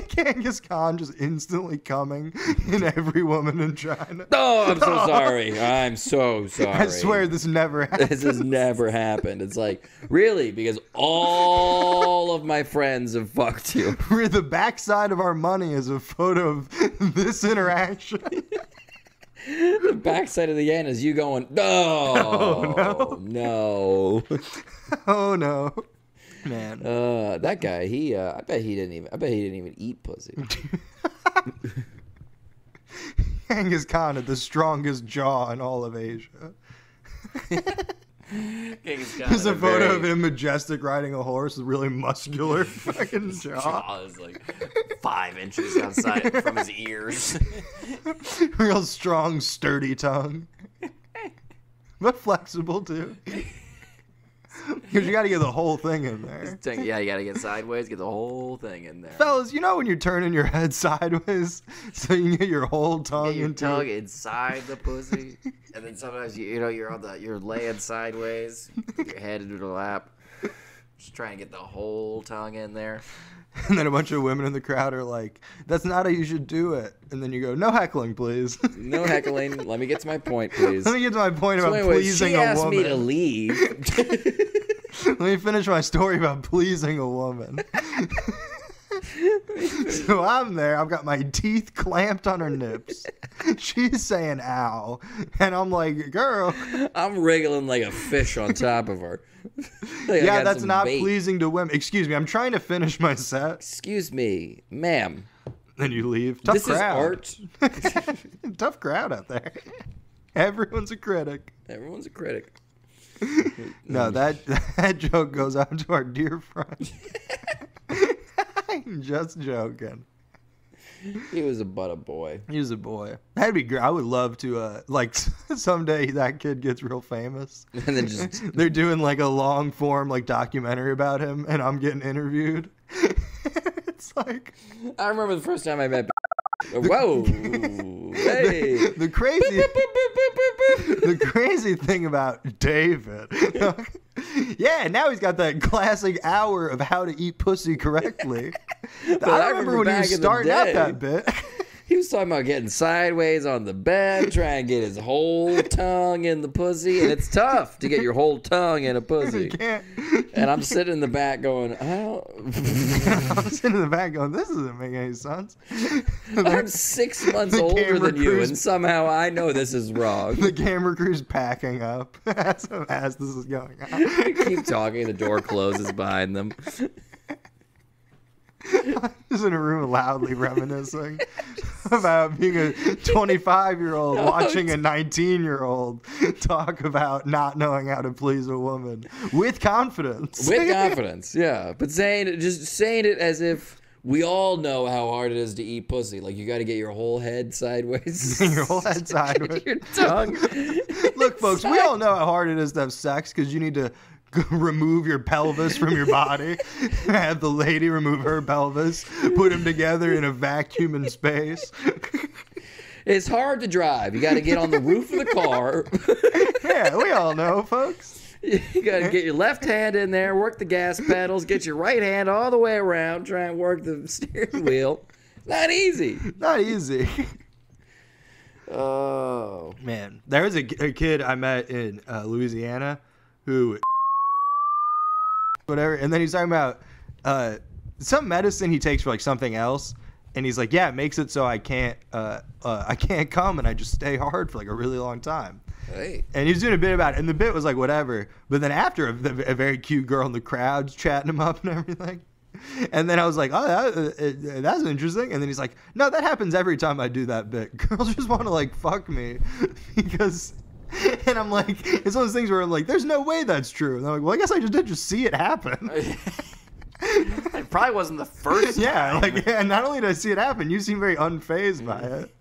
Genghis Khan just instantly coming in every woman in China. Oh, I'm so sorry. I'm so sorry. I swear this never happened. This has never happened. It's like, really? Because all of my friends have fucked you. The backside of our money is a photo of this interaction. The backside of the yen is you going, no. Oh no. Man. That guy, I bet he didn't even eat pussy. Genghis Khan had the strongest jaw in all of Asia. Genghis Khan There's a photo of him majestic riding a horse with really muscular fucking jaw. jaw is like 5 inches outside from his ears. Real strong, sturdy tongue. But flexible too. Because you got to get the whole thing in there. Yeah, you got to get sideways, get the whole thing in there. Fellas, you know when you're turning your head sideways so you can get your whole tongue Get your into tongue inside the pussy, and then sometimes you're laying sideways, your head into the lap, just trying to get the whole tongue in there. And then a bunch of women in the crowd are like, that's not how you should do it. And then you go, no heckling, please. No heckling. Let me get to my point, please. Let me get to my point So about anyway, pleasing she a asked woman. me to leave. Let me finish my story about pleasing a woman. So I'm there. I've got my teeth clamped on her nips. She's saying ow. And I'm like, girl. I'm wriggling like a fish on top of her. Like I Yeah, got that's some not bait. pleasing to women. Excuse me. I'm trying to finish my set. Excuse me, ma'am. Then you leave. Tough This crowd. is art. Tough crowd out there. Everyone's a critic. Everyone's a critic. No, that joke goes out to our dear friend. I'm just joking. He was a boy. He was a boy. That'd be great. I would love to, like, someday that kid gets real famous. And then just They're doing, like, a long form, like, documentary about him, and I'm getting interviewed. It's like... I remember the first time I met. Whoa! Hey! The crazy thing about David. Yeah, now he's got that classic hour of how to eat pussy correctly. I remember when he back was in the starting out day. that bit. He was talking about getting sideways on the bed, trying to get his whole tongue in the pussy, and it's tough to get your whole tongue in a pussy. You can't. And I'm sitting in the back going, I'm sitting in the back going, this doesn't make any sense. I'm 6 months The older camera than you, crew's- and somehow I know this is wrong. The camera crew's packing up as this is going on. I keep talking, the door closes behind them. Just in a room loudly reminiscing about being a 25-year-old watching a 19-year-old talk about not knowing how to please a woman with confidence. With confidence, yeah. But saying it as if we all know how hard it is to eat pussy. Like, you got to get your whole head sideways. Your whole head sideways. Your tongue. Look, folks, we all know how hard it is to have sex because you need to remove your pelvis from your body, have the lady remove her pelvis, put them together in a vacuum in space. It's hard to drive. You got to get on the roof of the car. Yeah, we all know, folks. You got to get your left hand in there, work the gas pedals, get your right hand all the way around, try and work the steering wheel. Not easy. Not easy. Oh. Man, there was a kid I met in Louisiana who whatever, and then he's talking about some medicine he takes for like something else, and he's like, yeah, it makes it so I can't come, and I just stay hard for like a really long time. Hey. And he was doing a bit about it, and the bit was like whatever, but then after a very cute girl in the crowd's chatting him up and everything. And then I was like, oh, that's interesting. And then he's like, no, that happens every time I do that bit. Girls just want to like fuck me because. And I'm like, it's one of those things where I'm like, there's no way that's true. And I'm like, well, I guess I just did see it happen. It probably wasn't the first Yeah, time. like, and not only did I see it happen, you seem very unfazed by it.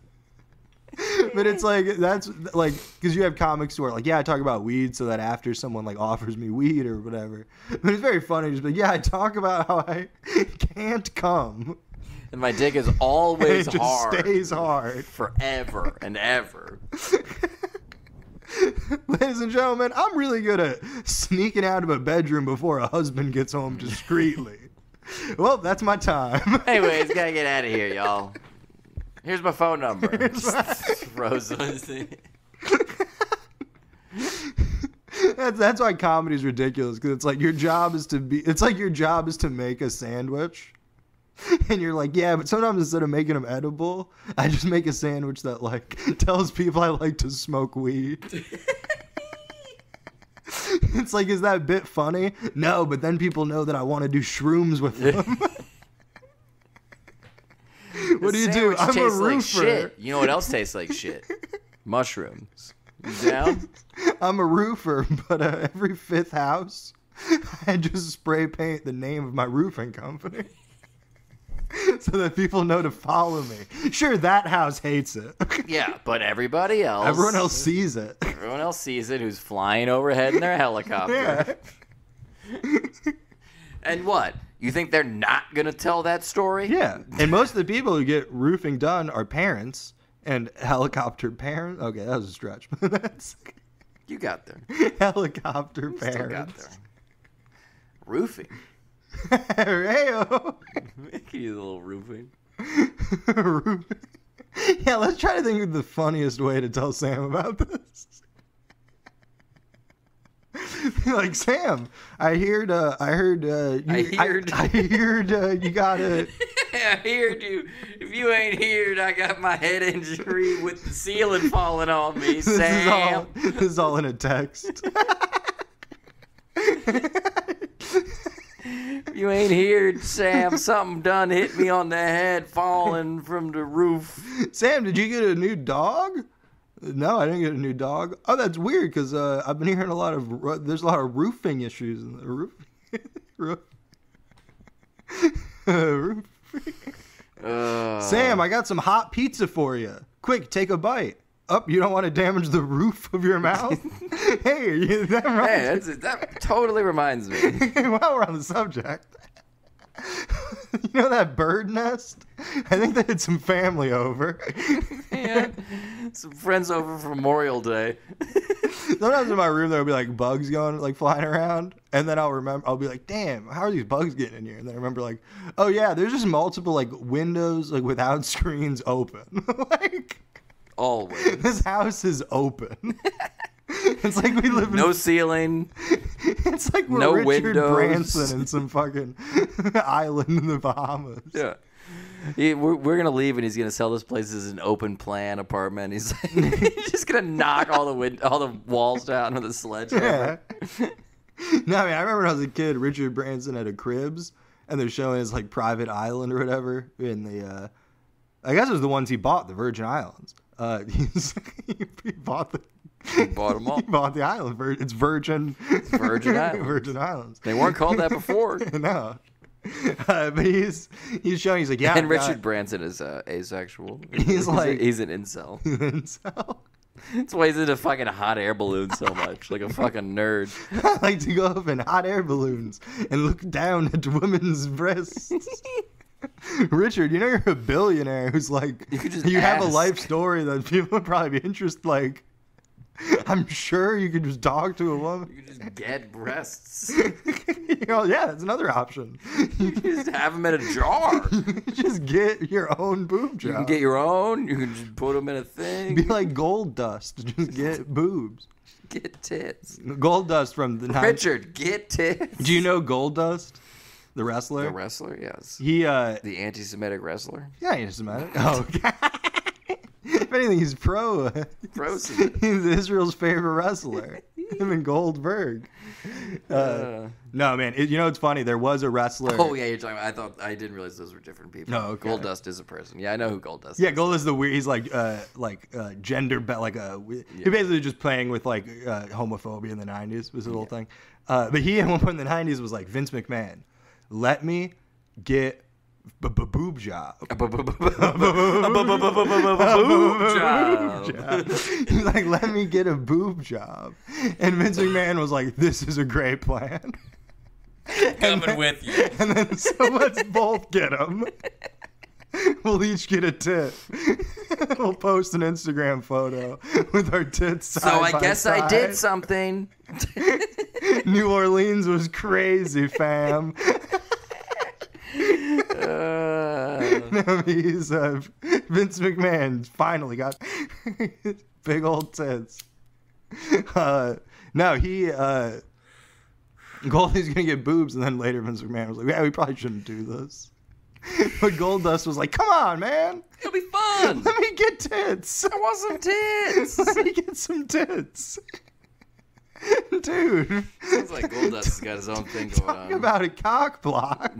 But it's like, that's like, because you have comics who are like, yeah, I talk about weed so that after someone like offers me weed or whatever. But it's very funny. Just like, yeah, I talk about how I can't come. And my dick is always It just hard. stays hard. Forever and ever. Ladies and gentlemen, I'm really good at sneaking out of a bedroom before a husband gets home discreetly. Well, that's my time. Anyways, gotta get out of here, y'all. Here's my phone number. Rosa. That's why comedy's ridiculous, because it's like your job is to make a sandwich. And you're like, yeah, but sometimes instead of making them edible, I just make a sandwich that like tells people I like to smoke weed. It's like, is that bit funny? No, but then people know that I want to do shrooms with them. What do you do? Sandwich I'm a tastes roofer. like shit. You know what else tastes like shit? Mushrooms. You down? I'm a roofer, but every fifth house, I just spray paint the name of my roofing company. So that people know to follow me. Sure, that house hates it. Yeah, but everybody else. Everyone else sees it. Everyone else sees it who's flying overhead in their helicopter. Yeah. And what? You think they're not going to tell that story? Yeah. And most of the people who get roofing done are parents and helicopter parents. Okay, that was a stretch. But that's You got there. helicopter Still got parents. there. Roofing. Hey-o. You little roofing. Roofing. Yeah, let's try to think of the funniest way to tell Sam about this. Like, Sam, I heard you gotta. I heard you. If you ain't heard, I got my head injury with the ceiling falling on me, Sam. This is all in a text. If you ain't heard, Sam, something done hit me on the head falling from the roof. Sam, did you get a new dog? No, I didn't get a new dog. Oh, that's weird because I've been hearing there's a lot of roofing issues in the roof. Roofing. Sam, I got some hot pizza for you. Quick, take a bite. Up, you don't want to damage the roof of your mouth? Hey, That totally reminds me. while we're on the subject, you know that bird nest? I think they had some family over. Yeah. Some friends over for Memorial Day. Sometimes in my room there'll be like bugs going like flying around, and then I'll be like, damn, how are these bugs getting in here? And then I remember like, oh yeah, there's just multiple like windows like without screens open. Like Always. this house is open. It's like we live in No ceiling. It's like we're no Richard windows. Branson in some fucking island in the Bahamas. Yeah. We're gonna leave, and he's gonna sell this place as an open plan apartment. He's just gonna knock all the walls down with a sledgehammer. Yeah. No, I mean, I remember when I was a kid, Richard Branson had a cribs, and they're showing his like private island or whatever in the. I guess it was the ones he bought, the Virgin Islands. He bought the. He bought them all. He bought the island. It's Virgin. Virgin Islands. Virgin Islands. They weren't called that before. No. But he's showing. He's like, yeah. And Richard Branson is asexual. He's like he's an incel. incel. That's why he's into fucking hot air balloons so much, like a fucking nerd. I like to go up in hot air balloons and look down at women's breasts. Richard, you know you're a billionaire who's like, you have a life story that people would probably be interested. Like, I'm sure you could just talk to a woman. You can just get breasts. You know, yeah, that's another option. You can just have them in a jar. Just get your own boob job. You can get your own. You can just put them in a thing. Be like Gold Dust. Just get boobs. Get tits. Gold Dust from the Richard, get tits. Do you know Gold Dust, the wrestler? The wrestler, yes. He The anti-Semitic wrestler. yeah, he's Semitic. Oh, okay. If anything, he's pro. Pro-Semitic. He's Israel's favorite wrestler. Him and Goldberg. No, man. You know what's funny? There was a wrestler. Oh yeah, you're talking about. I didn't realize those were different people. No, okay. Goldust is a person. Yeah, I know who Goldust is. Yeah, Gold is the weird. He's like gender, he basically just playing with like homophobia in the '90s was the whole thing. But he at one point in the '90s was like, Vince McMahon, let me get boob job. Boob job. He's like, let me get a boob job. And Vince McMahon was like, this is a great plan. Coming with you. And then so let's both get them. We'll each get a tit. We'll post an Instagram photo with our tits side So I by guess side. I did something. New Orleans was crazy, fam. No, he's Vince McMahon finally got big old tits. No, Goldie's gonna get boobs, and then later Vince McMahon was like, "Yeah, we probably shouldn't do this." But Goldust was like, "Come on, man, It'll be fun. let me get tits. I want some tits. Let me get some tits, dude." Sounds like Goldust has got his own thing going Talk on. about a cock block.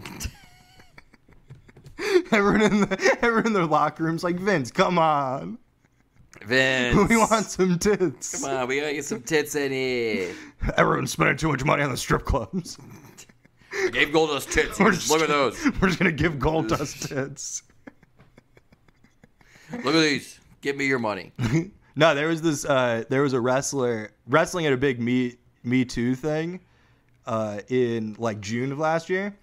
Everyone in their locker room's like, Vince, come on. Vince. We want some tits. Come on, we gotta get some tits in here. Everyone's spending too much money on the strip clubs. I gave Goldust tits. We're Look at those. We're just going to give Goldust tits. Look at these. Give me your money. No, there was a wrestler wrestling at a big Me Too thing in like June of last year.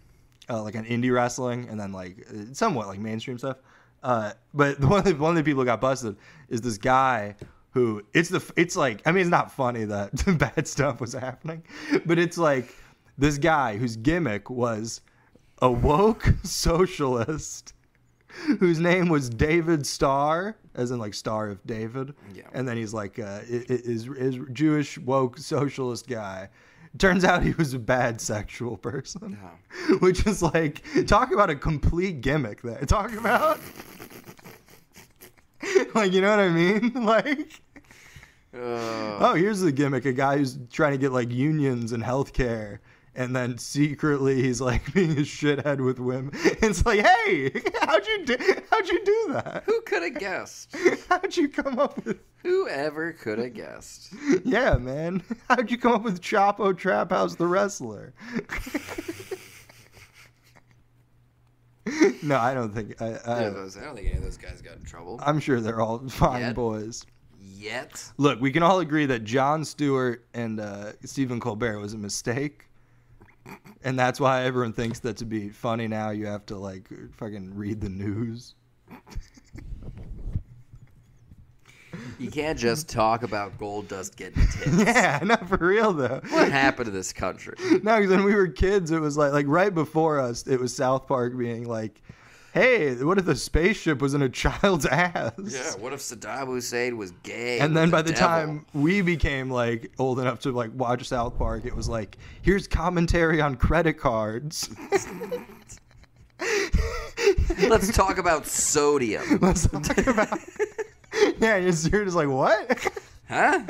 Like an indie wrestling, and then like somewhat like mainstream stuff. But one of the people who got busted is this guy who it's like, I mean, it's not funny that bad stuff was happening, but it's like this guy whose gimmick was a woke socialist whose name was David Starr, as in like Star of David. Yeah. And then he's like is Jewish woke socialist guy. Turns out he was a bad sexual person, which is like, talk about a complete gimmick there. Talk about, like, you know what I mean? Like, oh, here's the gimmick. A guy who's trying to get like unions and healthcare, and then secretly he's like being a shithead with women. It's like, hey, how'd you do that? Who could have guessed? How'd you come up with? Whoever could have guessed? Yeah, man. How'd you come up with Chapo Trap House the wrestler? No, I don't think. I don't think any of those guys got in trouble. I'm sure they're all fine Yet. boys. Yet. Look, we can all agree that Jon Stewart and Stephen Colbert was a mistake. And that's why everyone thinks that to be funny now, you have to like fucking read the news. You can't just talk about gold dust getting tits. Yeah, not for real though. What happened to this country? No, because when we were kids, it was like right before us, it was South Park being like, hey, what if the spaceship was in a child's ass? Yeah, what if Saddam Hussein was gay? And then by the devil? time we became like old enough to like watch South Park, it was like, here's commentary on credit cards. Let's talk about sodium. Let's talk about. Yeah, you're just like, what? Huh?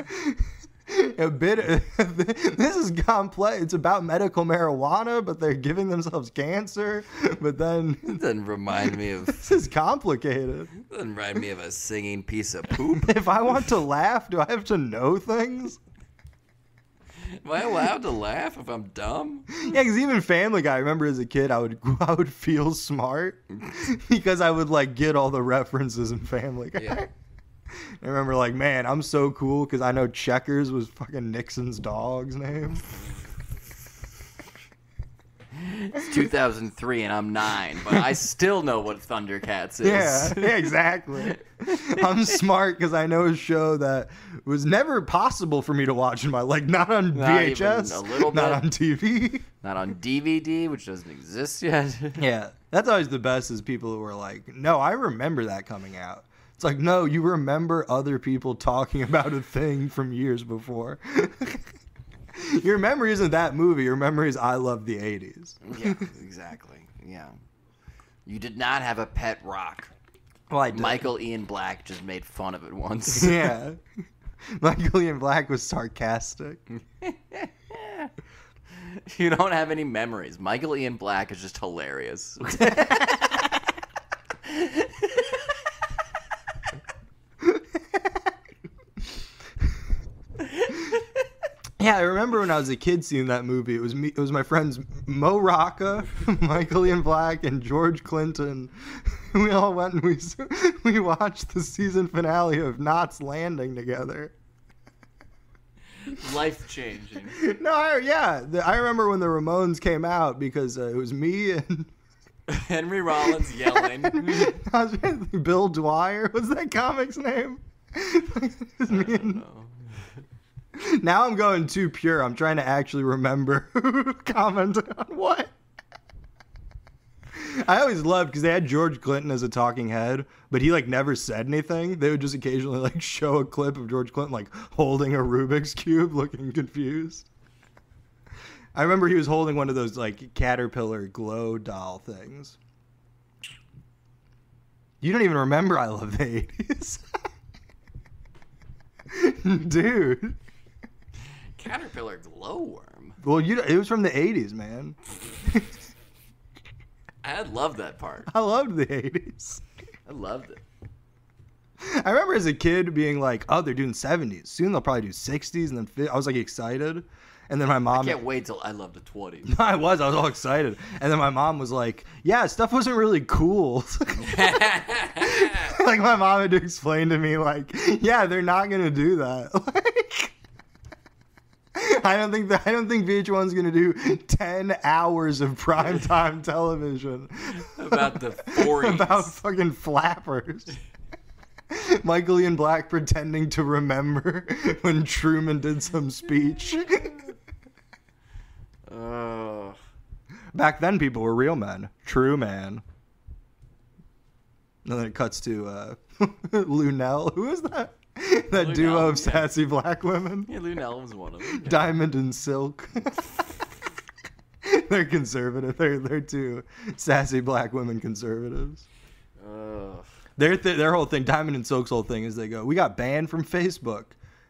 A bit. This is complex. It's about medical marijuana, but they're giving themselves cancer. But then It doesn't remind me of this is complicated. doesn't remind me of a singing piece of poop. If I want to laugh, do I have to know things? Am I allowed to laugh if I'm dumb? Yeah, because even Family Guy, I remember as a kid, I would feel smart because I would like get all the references in Family Guy. Yeah. I remember like, man, I'm so cool because I know Checkers was fucking Nixon's dog's name. It's 2003 and I'm 9, but I still know what Thundercats is. Yeah, exactly. I'm smart because I know a show that was never possible for me to watch in my not on Not VHS, even a little not bit. on TV. Not on DVD, which doesn't exist yet. Yeah, that's always the best is people who are like, no, I remember that coming out. It's like, no, you remember other people talking about a thing from years before. Your memory isn't that movie. Your memory is I love the 80s. Yeah, exactly. Yeah. You did not have a pet rock. Well, I did. Michael Ian Black just made fun of it once. Yeah. Michael Ian Black was sarcastic. You don't have any memories. Michael Ian Black is just hilarious. Yeah, I remember when I was a kid seeing that movie. It was me. It was my friends Mo Rocca, Michael Ian Black, and George Clinton. We all went and we watched the season finale of Knots Landing together. Life changing. No, I remember when the Ramones came out because it was me and Henry Rollins yelling. I was trying to think, Bill Dwyer. What's that comic's name? It was me and- Now I'm going too pure. I'm trying to actually remember who commented on what. I always loved because they had George Clinton as a talking head, but he like never said anything. They would just occasionally like show a clip of George Clinton like holding a Rubik's Cube looking confused. I remember he was holding one of those like Caterpillar glow doll things. You don't even remember I Love the 80s. Dude. Caterpillar glowworm. Well, it was from the 80s, man. I loved that part. I loved the 80s. I loved it. I remember as a kid being like, oh, they're doing 70s. Soon they'll probably do 60s. And then I was like excited. And then my mom. I can't wait till I love the 20s. I was all excited. And then my mom was like, yeah, stuff wasn't really cool. Like my mom had to explain to me, like, yeah, they're not going to do that. Like, I don't think VH1's going to do 10 hours of primetime television About the 40s. about fucking flappers. Michael Ian Black pretending to remember when Truman did some speech. Back then, people were real men. True man. And then it cuts to Lunel. Who is that? That duo Lunel, of sassy black women. Yeah, Lunel was one of them. Diamond and Silk. They're conservative. They're two sassy black women conservatives. Their whole thing, Diamond and Silk's whole thing is they go, we got banned from Facebook.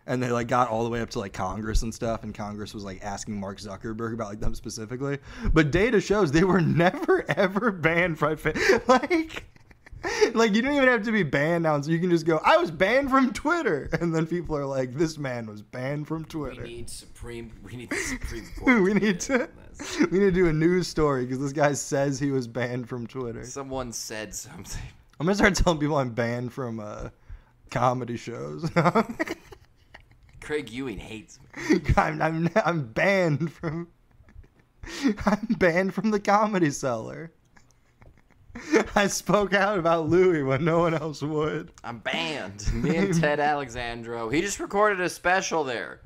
And they like got all the way up to like Congress and stuff, and Congress was like asking Mark Zuckerberg about like them specifically. But data shows they were never ever banned from like you don't even have to be banned now, so you can just go, I was banned from Twitter, and then people are like, this man was banned from Twitter. We need the Supreme Court. we need to do a news story because this guy says he was banned from Twitter. Someone said something. I'm gonna start telling people I'm banned from comedy shows. Craig Ewing hates me. I'm banned from the Comedy Cellar. I spoke out about Louis when no one else would. I'm banned. Me and Ted Alexandro. He just recorded a special there.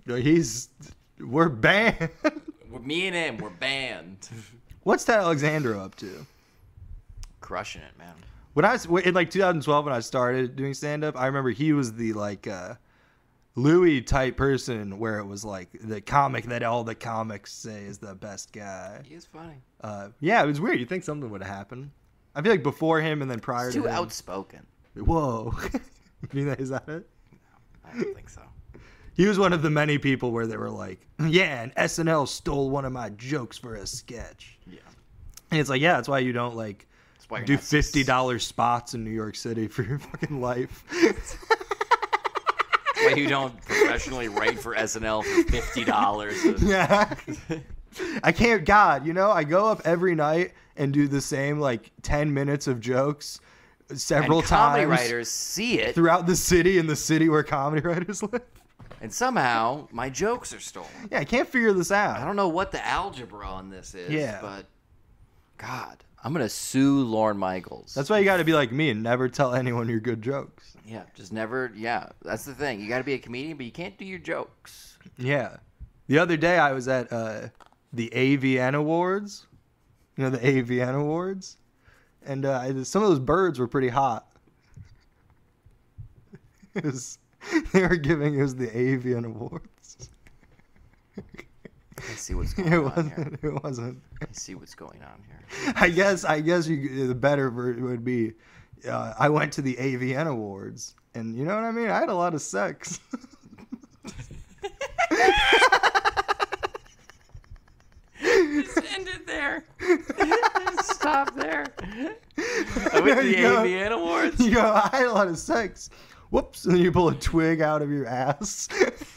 We're banned. Me and him, we're banned. What's Ted Alexandro up to? Crushing it, man. When I was in like 2012 when I started doing stand up, I remember he was the like Louis type person where it was like the comic that all the comics say is the best guy. He is funny. Yeah, it was weird. You think something would happen? I feel like before him and then prior He's to too him. outspoken. Whoa. Is that it? I don't think so. He was one of the many people where they were like, yeah, and SNL stole one of my jokes for a sketch. Yeah. And it's like, yeah, that's why you don't like That's why you're do not $50 spots in New York City for your fucking life. That's why you don't professionally write for SNL for $50. Yeah. I can't, God, I go up every night and do the same like 10 minutes of jokes several And comedy times writers see it, throughout the city in the city where comedy writers live. and somehow my jokes are stolen. Yeah, I can't figure this I out. don't know what the algebra on this is, Yeah. but God, I'm going to sue Lorne Michaels. That's why you got to be like me and never tell anyone your good jokes. Yeah, just never, that's the thing. You got to be a comedian, but you can't do your jokes. Yeah. The other day I was at the AVN Awards. The AVN Awards? And some of those birds were pretty hot. They were giving us the AVN Awards. I see what's going on here. It wasn't. I see what's going on here. I guess the better version would be I went to the AVN Awards. And you know what I mean? I had a lot of sex. Just end it there. Just stop there. I went to the AVN Awards. You go, I had a lot of sex. Whoops. And then you pull a twig out of your ass.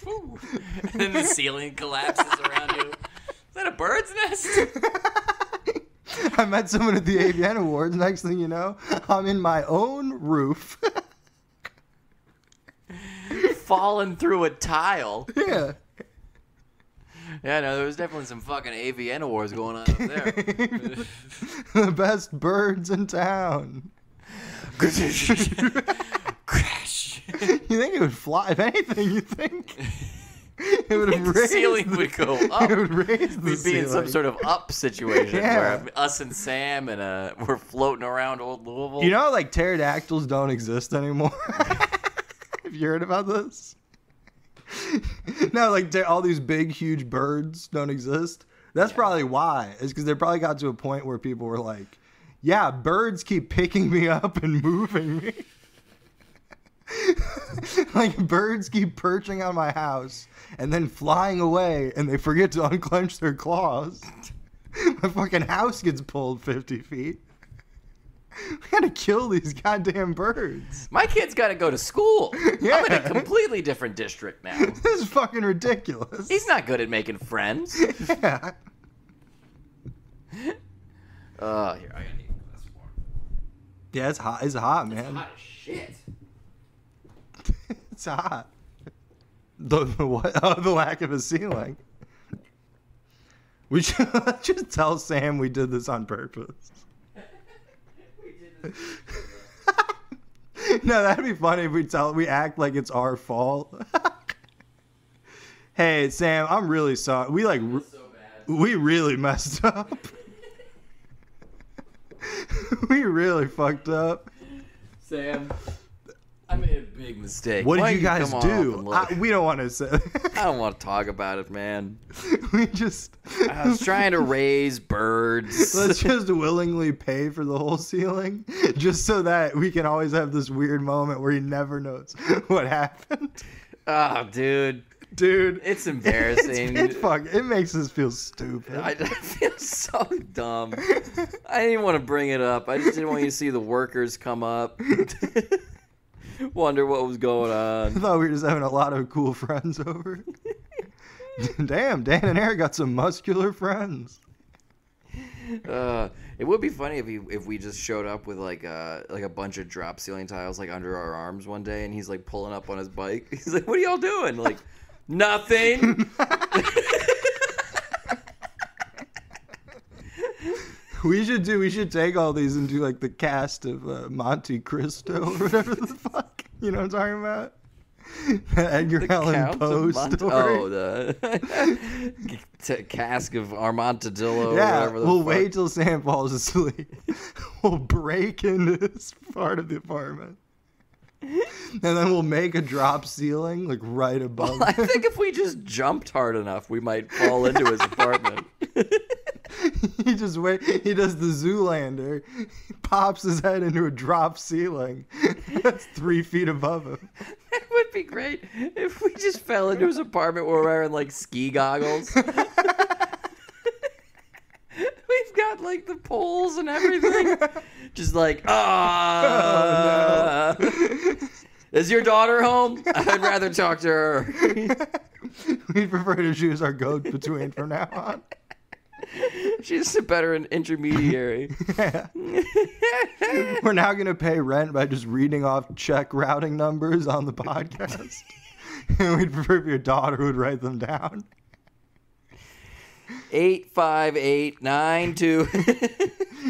Ooh. And then the ceiling collapses around you. Is that a bird's nest? I met someone at the AVN Awards. Next thing you know, I'm in my own roof. Falling through a tile. Yeah. Yeah, no, there was definitely some fucking AVN Awards going on up there. The best birds in town. Crash. You think it would fly? If anything, you think it would have The raised ceiling would go up. It would raise the We'd be in some ceiling. sort of up situation Yeah. where us and Sam and we're floating around old Louisville. You know, like pterodactyls don't exist anymore. Have you heard about this? No, like all these big, huge birds don't exist. That's probably why. It's because they probably got to a point where people were like, yeah, birds keep picking me up and moving me. Like birds keep perching on my house and then flying away and they forget to unclench their claws. My fucking house gets pulled 50 feet. We gotta kill these goddamn birds. My kid's got to go to school. Yeah. I'm in a completely different district now. This is fucking ridiculous. He's not good at making friends. Yeah. Here, I need this more. Yeah, it's hot. It's hot, man. Hot as shit. It's hot. The what? Oh, the lack of a ceiling. We should let's just tell Sam we did this on purpose. No, that'd be funny if we act like it's our fault. Hey, Sam, I'm really sorry. We So bad. we really messed up. We really fucked up. Sam, I made a big mistake. What Why did you don't guys come on up do? and look? We don't want to say. I don't want to talk about it, man. We just. I was trying to raise birds. Let's just willingly pay for the whole ceiling, just so that we can always have this weird moment where he never knows what happened. Oh, dude. Dude, It's embarrassing. It makes us feel stupid. I feel so dumb. I didn't want to bring it up. I just didn't want you to see the workers come up. Wonder what was going I on. thought we were just having a lot of cool friends over. Damn, Dan and Eric got some muscular friends. It would be funny if we just showed up with like a bunch of drop ceiling tiles like under our arms one day, and he's like pulling up on his bike. He's like, "What are y'all doing?" Like, nothing. We should take all these and do like the cast of Monte Cristo or whatever the fuck. You know what I'm talking about? Edgar Allan Count Poe of story. Oh, the cask of Armantadillo. Or Yeah, whatever the we'll fuck. wait till Sam falls asleep. We'll break into this part of the apartment. And then we'll make a drop ceiling like right above. I think if we just jumped hard enough, we might fall into his apartment. He just he does the Zoolander. He pops his head into a drop ceiling. That's 3 feet above him. It would be great if we just fell into his apartment where we're wearing like ski goggles. We've got like the poles and everything. Just like, is your daughter home? I'd rather talk to her. We'd prefer to choose our go between from now on. She's a better intermediary. We're now going to pay rent by just reading off check routing numbers on the podcast. And we'd prefer if your daughter would write them down. 85892.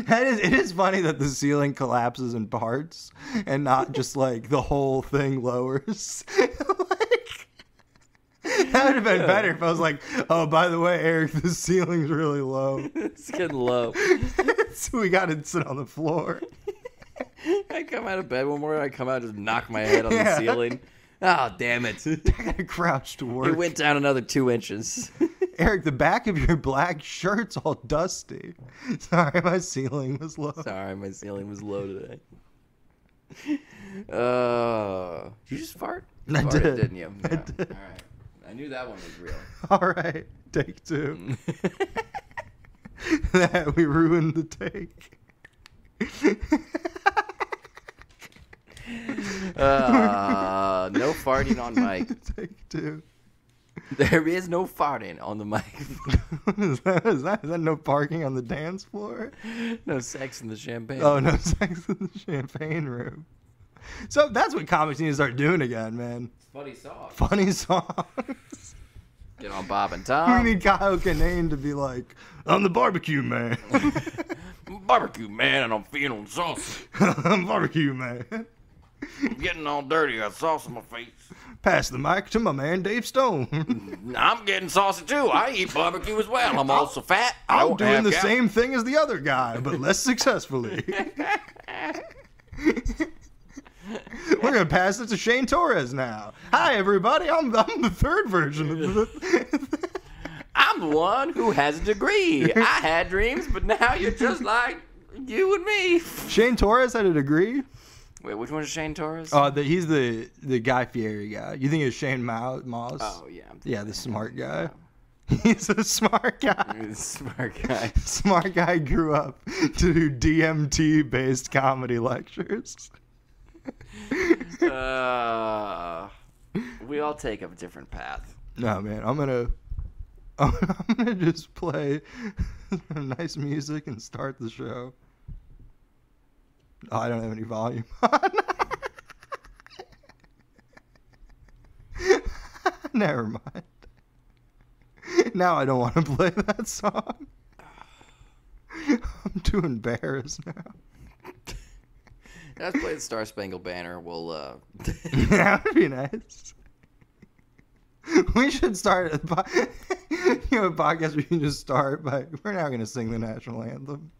It is funny that the ceiling collapses in parts and not just like the whole thing lowers. That would have been better if I was like, oh, by the way, Eric, the ceiling's really low. It's getting low. So we got to sit on the floor. I come out of bed one morning, I come out and just knock my head on the Yeah. ceiling. Oh, damn it. I got to crouch to work. It went down another 2 inches. Eric, the back of your black shirt's all dusty. Sorry, my ceiling was low. Sorry, my ceiling was low today. Did you just fart? You I farted, did. didn't you? I Yeah. did. All right. I knew that one was real. All right, take 2. That we ruined the take. No farting on mic. Take 2. There is no farting on the mic. What is that? Is that no parking on the dance floor? No sex in the champagne. Oh, no sex in the champagne room. So that's what comics need to start doing again, man. Funny song. Funny songs. Get on Bob and We Tom. need Kyle Kinane to be like, I'm the barbecue man. Barbecue man, and I'm feeling saucy. I'm barbecue man. I'm getting all dirty. I got sauce on my face. Pass the mic to my man Dave Stone. I'm getting saucy too. I eat barbecue as well. I'm also fat. I I'm don't doing have the gout. same thing as the other guy, but less successfully. We're gonna pass it to Shane Torres now. Hi everybody, I'm the third version of the. I'm the one who has a degree. I had dreams, but now you're just like you and me. Shane Torres had a degree. Wait, which one is Shane Torres? He's the Guy Fieri guy. You think it's Shane Moss? Oh, yeah. I'm Yeah, the smart guy. He's a smart guy. Smart guy. Smart guy grew up to do DMT based comedy lectures. We all take a different path. No man, I'm gonna just play nice music and start the show. Oh, I don't have any volume on. Never mind. Now I don't want to play that song. I'm too embarrassed now. Let's play the Star Spangled Banner. We'll That would be nice. We should start a podcast where you can just start by, we're now going to sing the national anthem.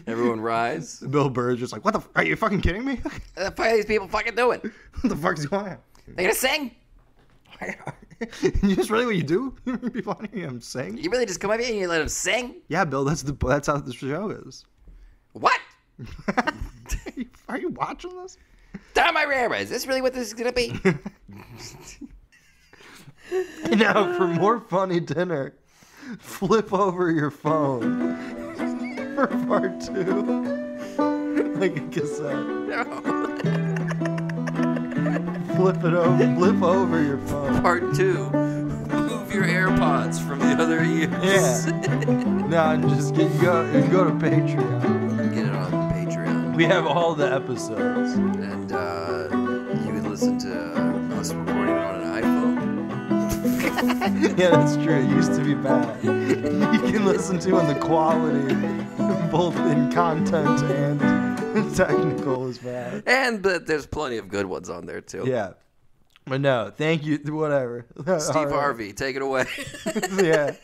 everyone rise. Bill Burr's just like, what the are you fucking kidding me? What the fuck are these people fucking doing? What the fuck's going on? They gonna sing? You just really what you do? You'd be funny and sing? You really just come up here and you let them sing? Yeah, Bill, that's how the show is. What? Are you watching this? Down my rear. Is this really what this is gonna be? Now, for more funny dinner, flip over your phone for part 2. Like a cassette. No. Flip over your phone. Part 2. Move your AirPods from the other ears. Yeah. No, and just you go to Patreon. Get it on Patreon. We have all the episodes. And you can listen to us recording it on an iPhone. Yeah, that's true. It used to be bad. You can listen to and the quality, both in content and technical, is bad. And there's plenty of good ones on there too. Yeah. But no, thank you. Whatever. Steve Harvey, take it away. Yeah.